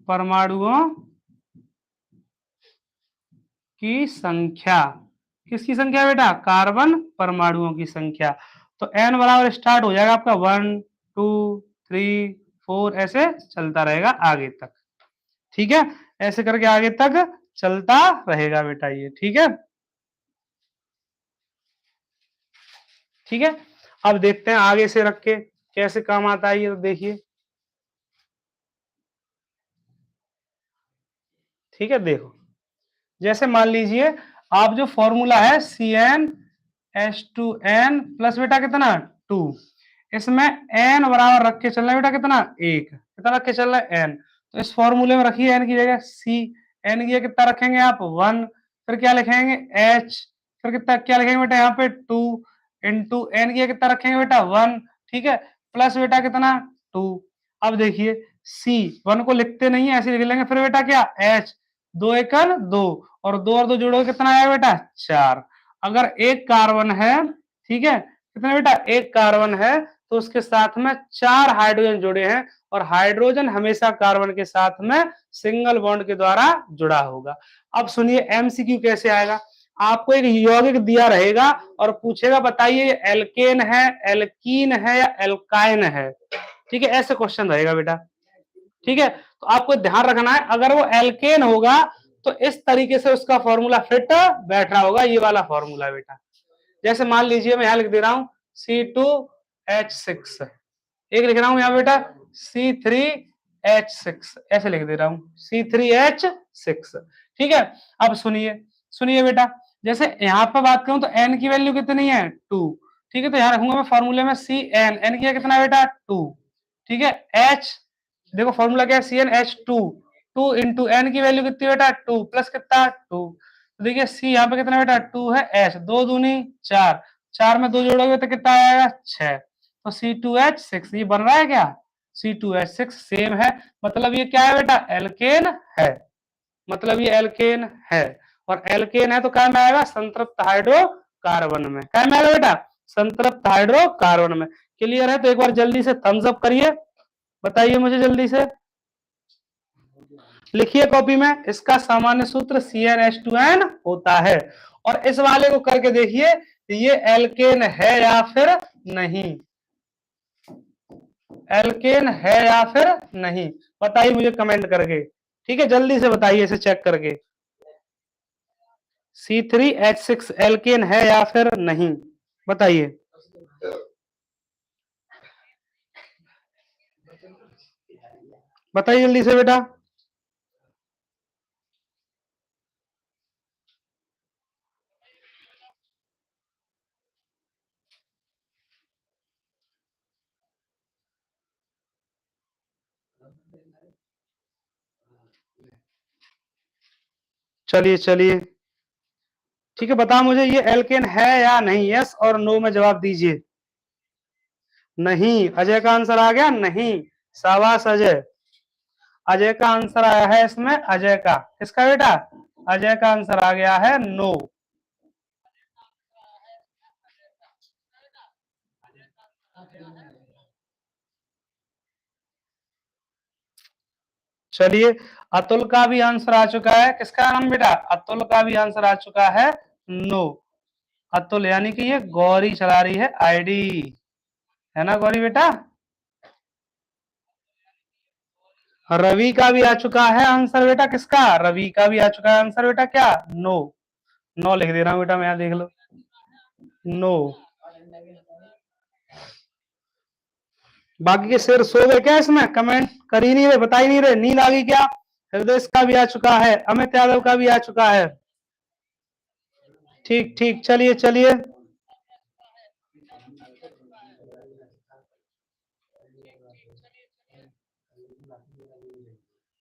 परमाणुओं की संख्या। किसकी संख्या बेटा? कार्बन परमाणुओं की संख्या। तो एन बराबर स्टार्ट हो जाएगा आपका 1 2 3 4, ऐसे चलता रहेगा आगे तक। ठीक है, ऐसे करके आगे तक चलता रहेगा बेटा ये। ठीक है, ठीक है, अब देखते हैं आगे से रख के कैसे काम आता है ये, तो देखिए। ठीक है, देखो जैसे मान लीजिए आप जो फॉर्मूला है CnH2n प्लस बेटा कितना 2, इसमें n बराबर रख के चलना है बेटा कितना 1, कितना रख के चल रहा है n। तो इस फॉर्मूले में रखिए n की जगह c, n की जगह कितना रखेंगे आप 1, फिर क्या लिखेंगे h, फिर कितना क्या लिखेंगे बेटा यहाँ पे 2 इंटू n की जगह कितना रखेंगे बेटा 1। ठीक है, प्लस बेटा कितना 2। अब देखिए c 1 को लिखते नहीं है, ऐसे लिख लेंगे। फिर बेटा क्या h, 2 एकड़ 2, और 2 और 2 जोड़ोगे कितना आया बेटा 4। अगर एक कार्बन है, ठीक है, कितना बेटा एक कार्बन है, तो उसके साथ में 4 हाइड्रोजन जुड़े हैं, और हाइड्रोजन हमेशा कार्बन के साथ में सिंगल बॉन्ड के द्वारा जुड़ा होगा। अब सुनिए एमसीक्यू कैसे आएगा। आपको एक यौगिक दिया रहेगा और पूछेगा बताइए एल्केन है, एल्कीन है या एल्काइन है। ठीक है, ऐसे क्वेश्चन रहेगा बेटा। ठीक है, तो आपको ध्यान रखना है अगर वो एल्केन होगा तो इस तरीके से उसका फॉर्मूला फिट बैठ रहा होगा, ये वाला फॉर्मूला बेटा। जैसे मान लीजिए मैं यहां लिख दे रहा हूं C2H6, एक लिख रहा हूं यहां बेटा C3H6, ऐसे लिख दे रहा हूं C3H6। ठीक है, अब सुनिए सुनिए बेटा, जैसे यहां पर बात करूं तो n की वैल्यू कितनी है 2। ठीक है, तो यहां रखूंगा मैं फॉर्मूले में CN, n की कितना है बेटा 2। ठीक है, H देखो फॉर्मूला क्या है CnH2, 2 इंटू एन की वैल्यू कितनी बेटा 2 प्लस कितना 2। तो देखिए सी यहाँ पे कितना बेटा 2 है, एच 2 दूनी 4, 4 में 2 जोड़ोगे तो कितना आएगा 6। तो C2H6 ये बन रहा है क्या C2H6 सेम है, मतलब ये क्या है बेटा एल्केन है, मतलब ये एल्केन है। और एल्केन है तो क्या में आएगा संतृप्त हाइड्रोकार्बन में, क्या में आएगा बेटा संतृप्त हाइड्रोकार्बन में। क्लियर है? तो एक बार जल्दी से थम्स अप करिए, बताइए मुझे जल्दी से, लिखिए कॉपी में। इसका सामान्य सूत्र CnH2n होता है। और इस वाले को करके देखिए ये एल्केन है या फिर नहीं, एल्केन है या फिर नहीं, बताइए मुझे कमेंट करके। ठीक है, जल्दी से बताइए इसे चेक करके, C3H6 एल्केन है या फिर नहीं, बताइए। बताइए जल्दी से बेटा। चलिए चलिए, ठीक है, बता मुझे ये एल्केन है या नहीं, यस और नो में जवाब दीजिए। नहीं, अजय का आंसर आ गया नहीं। शाबाश अजय, अजय का आंसर आया है इसमें, अजय का, किसका बेटा, अजय का आंसर आ गया है नो। चलिए, अतुल का भी आंसर आ चुका है, किसका नाम बेटा, अतुल का भी आंसर आ चुका है नो। अतुल यानी कि ये गौरी चला रही है आईडी, है ना गौरी बेटा। रवि का भी आ चुका है आंसर बेटा, किसका, रवि का भी आ चुका है आंसर बेटा, क्या, नो। नो लिख दे रहा हूं बेटा मैं, यहां देख लो, नो। बाकी के शेर सो गए क्या इसमें, कमेंट कर ही नहीं रहे, बता ही नहीं रहे, नींद आ गई क्या। हृदय का भी आ चुका है, अमित यादव का भी आ चुका है। ठीक ठीक, चलिए चलिए,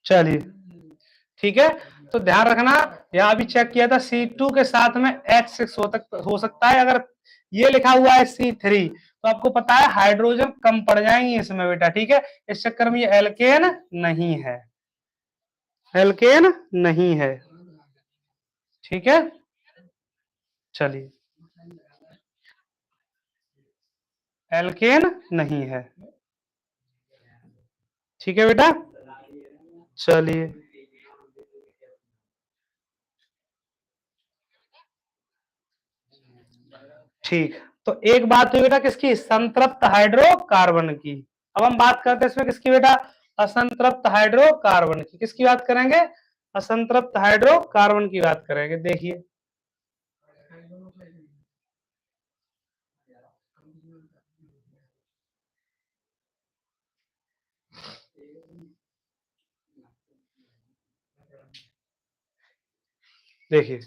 चलिए ठीक है। तो ध्यान रखना, यहाँ भी चेक किया था C2 के साथ में H6 हो सकता है, अगर ये लिखा हुआ है C3 तो आपको पता है हाइड्रोजन कम पड़ जाएंगे इसमें बेटा, ठीक है। इस चक्कर में ये एल्केन नहीं है, एल्केन नहीं है, ठीक है। चलिए, एल्केन नहीं है, ठीक है बेटा। चलिए, ठीक। तो एक बात हुई बेटा किसकी, संतृप्त हाइड्रोकार्बन की। अब हम बात करते हैं इसमें किसकी बेटा, असंतृप्त हाइड्रोकार्बन की। किसकी बात करेंगे, असंतृप्त हाइड्रोकार्बन की बात करेंगे। देखिए, देखिए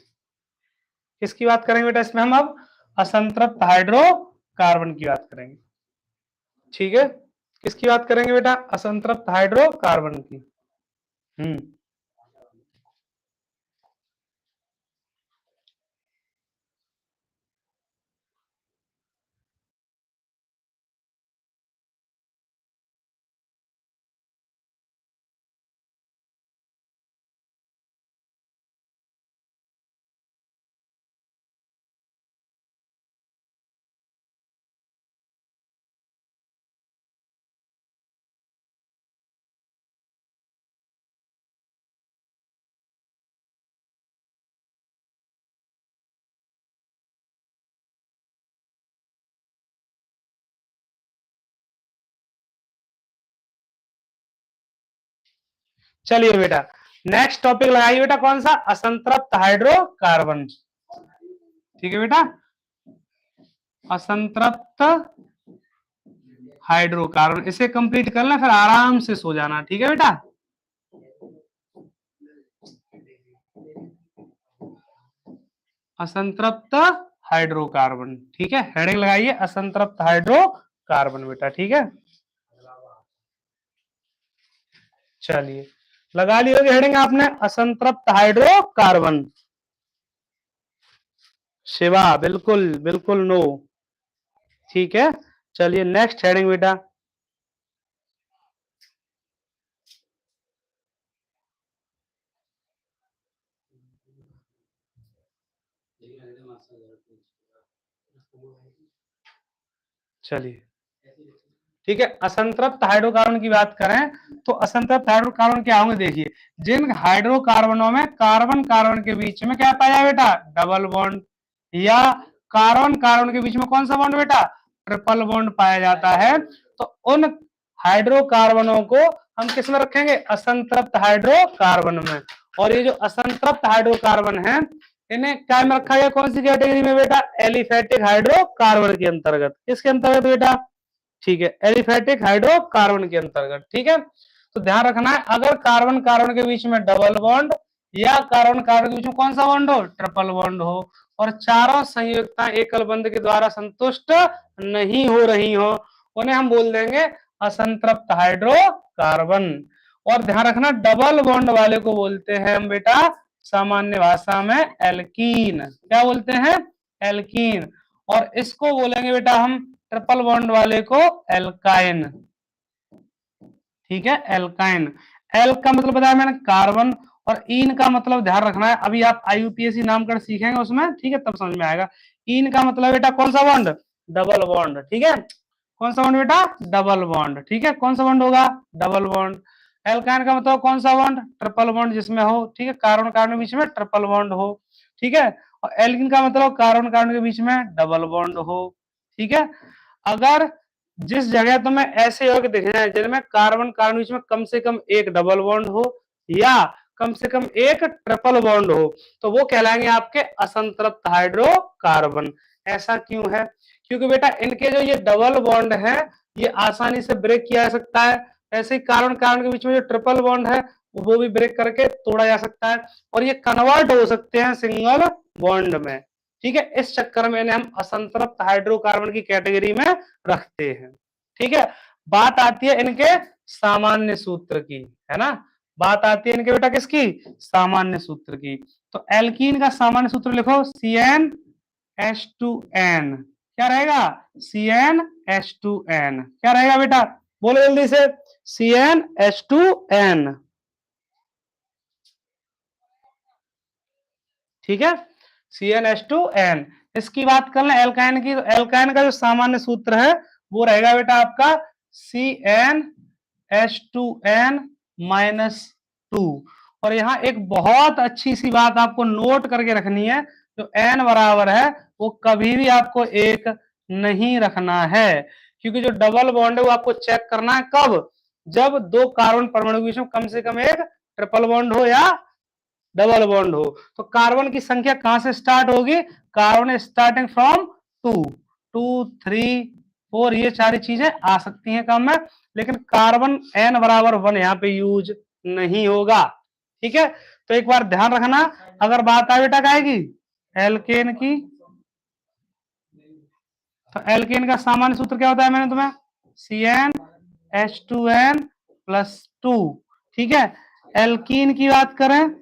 किसकी बात करेंगे बेटा इसमें हम, अब असंतृप्त हाइड्रोकार्बन की बात करेंगे, ठीक है। किसकी बात करेंगे बेटा, असंतृप्त हाइड्रोकार्बन की। हम्म, चलिए बेटा, नेक्स्ट टॉपिक लगाइए बेटा, कौन सा, असंतृप्त हाइड्रोकार्बन, ठीक है बेटा। असंतृप्त हाइड्रोकार्बन, इसे कंप्लीट कर लें फिर आराम से सो जाना, ठीक है बेटा। असंतृप्त हाइड्रोकार्बन, ठीक है, हेडिंग लगाइए असंतृप्त हाइड्रोकार्बन बेटा, ठीक है। चलिए, लगा ली होगी हेडिंग आपने, असंतृप्त हाइड्रोकार्बन। शिवा बिल्कुल बिल्कुल नो, ठीक है। चलिए नेक्स्ट हेडिंग बेटा, चलिए ठीक है, असंतृप्त हाइड्रोकार्बन की बात करें तो असंतृप्त हाइड्रोकार्बन क्या होंगे, देखिए जिन हाइड्रोकार्बनों में कार्बन कार्बन के बीच में क्या पाया बेटा, डबल बॉन्ड, या कार्बन कार्बन के बीच में कौन सा बॉन्ड बेटा, ट्रिपल बॉन्ड पाया जाता है, तो उन हाइड्रोकार्बनों को हम किस में रखेंगे, असंतृप्त हाइड्रोकार्बन में। और ये जो असंतृप्त हाइड्रोकार्बन है इन्हें क्या में रखा गया, कौन सी कैटेगरी में बेटा, एलिफेटिक हाइड्रोकार्बन के अंतर्गत। किसके अंतर्गत बेटा, ठीक है, एलिफेटिक हाइड्रोकार्बन के अंतर्गत। ठीक है, तो ध्यान रखना है अगर कार्बन कार्बन के बीच में डबल बॉन्ड या कार्बन कार्बन के बीच में कौन सा बॉन्ड हो, ट्रिपल बॉन्ड हो, और चारों संयुक्ता एकल बंध के द्वारा संतुष्ट नहीं हो रही हो, उन्हें हम बोल देंगे असंतृप्त हाइड्रोकार्बन। और ध्यान रखना डबल बॉन्ड वाले को बोलते हैं हम बेटा सामान्य भाषा में एल्कीन। क्या बोलते हैं, एल्कीन। और इसको बोलेंगे बेटा हम ट्रिपल बॉन्ड वाले को एल्काइन। ठीक है, एल्काइन। एल का मतलब बताया मैंने कार्बन, और इन का मतलब ध्यान रखना है, अभी आप आईयूपीएसी नामकरण सीखेंगे उसमें, ठीक है, तब समझ में आएगा। इन का मतलब बेटा कौन सा बॉन्ड, डबल बॉन्ड। ठीक है, कौन सा बॉन्ड बेटा, डबल बॉन्ड। ठीक है, कौन सा बॉन्ड होगा, डबल बॉन्ड। एल्काइन का मतलब कौन सा बॉन्ड, ट्रिपल बॉन्ड जिसमें हो, ठीक है, कार्बन कार्बन के बीच में ट्रिपल बॉन्ड हो। ठीक है, और एल्किन का मतलब कार्बन कार्बन के बीच में डबल बॉन्ड हो। ठीक है, अगर जिस जगह तुम्हें ऐसे यौगिक दिख जाए जिनमें कार्बन कार्बन बीच में कम से कम एक डबल बॉन्ड हो या कम से कम एक ट्रिपल बॉन्ड हो, तो वो कहलाएंगे आपके असंतृप्त हाइड्रोकार्बन। ऐसा क्यों है, क्योंकि बेटा इनके जो ये डबल बॉन्ड है ये आसानी से ब्रेक किया जा सकता है। ऐसे ही कार्बन कार्बन के बीच में जो ट्रिपल बॉन्ड है वो भी ब्रेक करके तोड़ा जा सकता है, और ये कन्वर्ट हो सकते हैं सिंगल बॉन्ड में। ठीक है, इस चक्कर में इन्हें हम असंतृप्त हाइड्रोकार्बन की कैटेगरी में रखते हैं। ठीक है, बात आती है इनके सामान्य सूत्र की, है ना, बात आती है इनके बेटा किसकी, सामान्य सूत्र की। तो एल्कीन का सामान्य सूत्र लिखो, CnH2n। क्या रहेगा, CnH2n। क्या रहेगा बेटा, बोलो जल्दी से, CnH2n। ठीक है, CnH2n। इसकी बात कर लें एल्काइन की, तो एल्काइन का जो सामान्य सूत्र है वो रहेगा बेटा आपका CnH2n-2। और यहाँ एक बहुत अच्छी सी बात आपको नोट करके रखनी है, जो n बराबर है वो कभी भी आपको एक नहीं रखना है, क्योंकि जो डबल बॉन्ड है वो आपको चेक करना है कब, जब दो कार्बन परमाणु के बीच में कम से कम एक ट्रिपल बॉन्ड हो या डबल बॉन्ड हो। तो कार्बन की संख्या कहां से स्टार्ट होगी, कार्बन स्टार्टिंग फ्रॉम 2, 2, 3, 4, ये सारी चीजें आ सकती हैं काम में, लेकिन कार्बन n बराबर 1 यहाँ पे यूज नहीं होगा। ठीक है, तो एक बार ध्यान रखना, अगर बात आए बेटा कहेगी एल्केन की, तो एल्केन का सामान्य सूत्र क्या होता है, मैंने तुम्हें CnH2n+2। ठीक है, एल्कीन की बात करें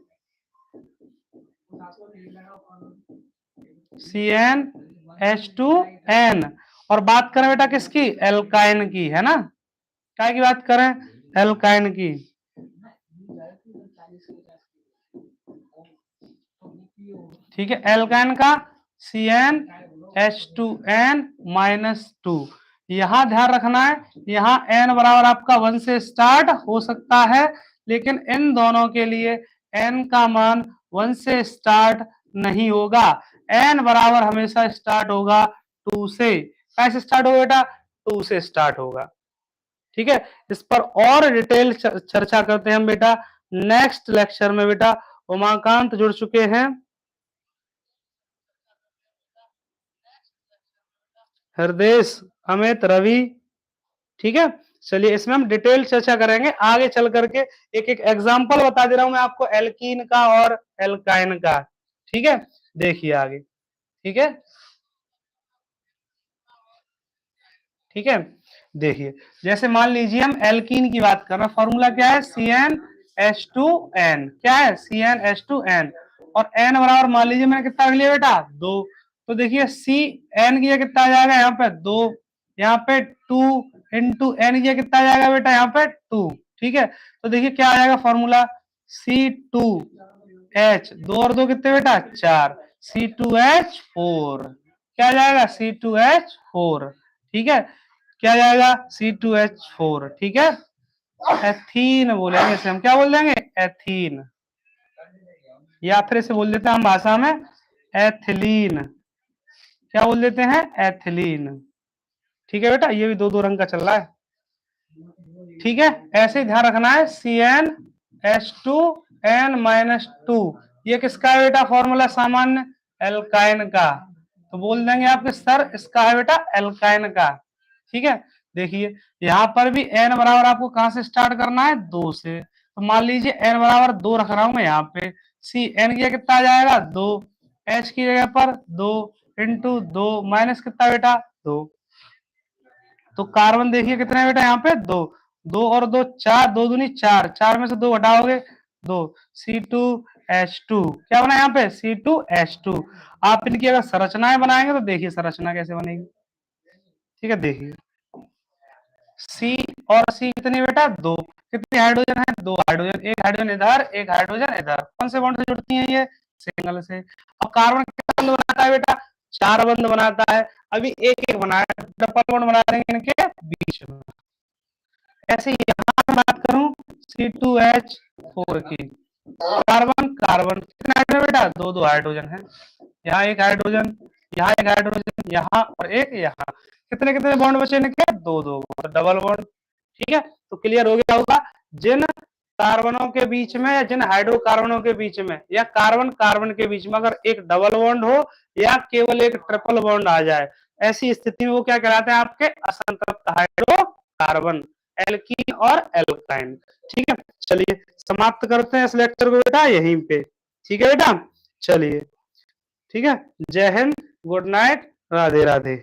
CnH2n, और बात करें बेटा किसकी, एल्काइन की, है ना, क्या की बात करें, एल्काइन की। ठीक है, एल्काइन का CnH2n-2। यहां ध्यान रखना है, यहाँ n बराबर आपका 1 से स्टार्ट हो सकता है, लेकिन इन दोनों के लिए n का मान 1 से स्टार्ट नहीं होगा, n बराबर हमेशा स्टार्ट होगा 2 से। कैसे स्टार्ट होगा बेटा, 2 से स्टार्ट होगा। ठीक है, इस पर और डिटेल चर्चा करते हैं हम बेटा नेक्स्ट लेक्चर में। बेटा उमाकांत जुड़ चुके हैं, हृदय, अमित, रवि। ठीक है, चलिए इसमें हम डिटेल चर्चा करेंगे आगे चल करके। एक एक एग्जांपल बता दे रहा हूं मैं आपको एल्कीन का और एल्काइन का। ठीक है, देखिए आगे। ठीक है, ठीक है, देखिए जैसे मान लीजिए हम एल्कीन की बात कर रहे हैं, फॉर्मूला क्या है, CnH2n। क्या है, CnH2n, और n बराबर मान लीजिए मैंने कितना रख लिया बेटा, 2। तो देखिए Cn की जगह कितना आ जाएगा, यहाँ पे 2, यहाँ पे 2 इंटू n की जगह कितना आ जाएगा बेटा, यहाँ पे 2। ठीक है, तो देखिए क्या आ जाएगा फॉर्मूला, C2H, 2 और 2 कितने बेटा, 4, C2H4। क्या आ जाएगा, C2H4। ठीक है, क्या जाएगा C2H4, ठीक है। एथीन बोलेंगे इसे हम, क्या बोल देंगे एथीन, या फिर इसे बोल देते हैं हम भाषा में एथिलीन, क्या बोल देते हैं एथिलीन, ठीक है बेटा। ये भी दो दो रंग का चल रहा है, ठीक है। ऐसे ही ध्यान रखना है CnH2n-2, ये किसका है बेटा फॉर्मूला सामान्य एल्काइन का, तो बोल देंगे आपके सर इसका है बेटा एल्काइन का, ठीक है। देखिए यहाँ पर भी n बराबर आपको कहां से स्टार्ट करना है 2 से, तो मान लीजिए n बराबर 2 रख रहा हूं मैं यहाँ पे, सी n की जगह कितना आ जाएगा 2, h की जगह पर 2 इंटू 2 माइनस कितना बेटा 2, तो कार्बन देखिए कितने बेटा यहाँ पे 2, 2 और 2 4, 2 दूनी 4, 4 में से 2 हटाओगे 2, C2H2 क्या बना यहाँ पे C2H2। आप इनकी अगर संरचनाएं बनाएंगे तो देखिए संरचना कैसे बनेगी, ठीक है। देखिए C और C कितनी बेटा 2, कितने हाइड्रोजन है 2 हाइड्रोजन, एक हाइड्रोजन इधर एक हाइड्रोजन इधर, कौन से बॉन्ड से जुड़ती हैं ये सिंगल से। अब कार्बन कितना बंध बनाता है बेटा 4 बंध बनाता है, अभी एक एक बनाया डबल बॉन्ड बना देंगे इनके बीच में। ऐसे यहाँ बात करूं C2H4 की, कार्बन कार्बन कितने हाइड्रोजन बेटा 2 2 हाइड्रोजन है, यहाँ एक हाइड्रोजन, यहाँ एक हाइड्रोजन, यहाँ और एक यहाँ, कितने कितने बॉन्ड बचे इनके 2 2 डबल बॉन्ड, ठीक है। तो क्लियर हो गया होगा, जिन कार्बनों के बीच में या जिन हाइड्रोकार्बनों के बीच में या कार्बन कार्बन के बीच में अगर एक डबल बॉन्ड हो या केवल एक ट्रिपल बॉन्ड आ जाए, ऐसी स्थिति में वो क्या कहलाते हैं आपके असंतृप्त हाइड्रोकार्बन, एल्कीन और एल्काइन, ठीक है। चलिए समाप्त करते हैं इस लेक्चर को बेटा यहीं पे, ठीक है बेटा। चलिए ठीक है, जय हिंद, गुड नाइट, राधे राधे।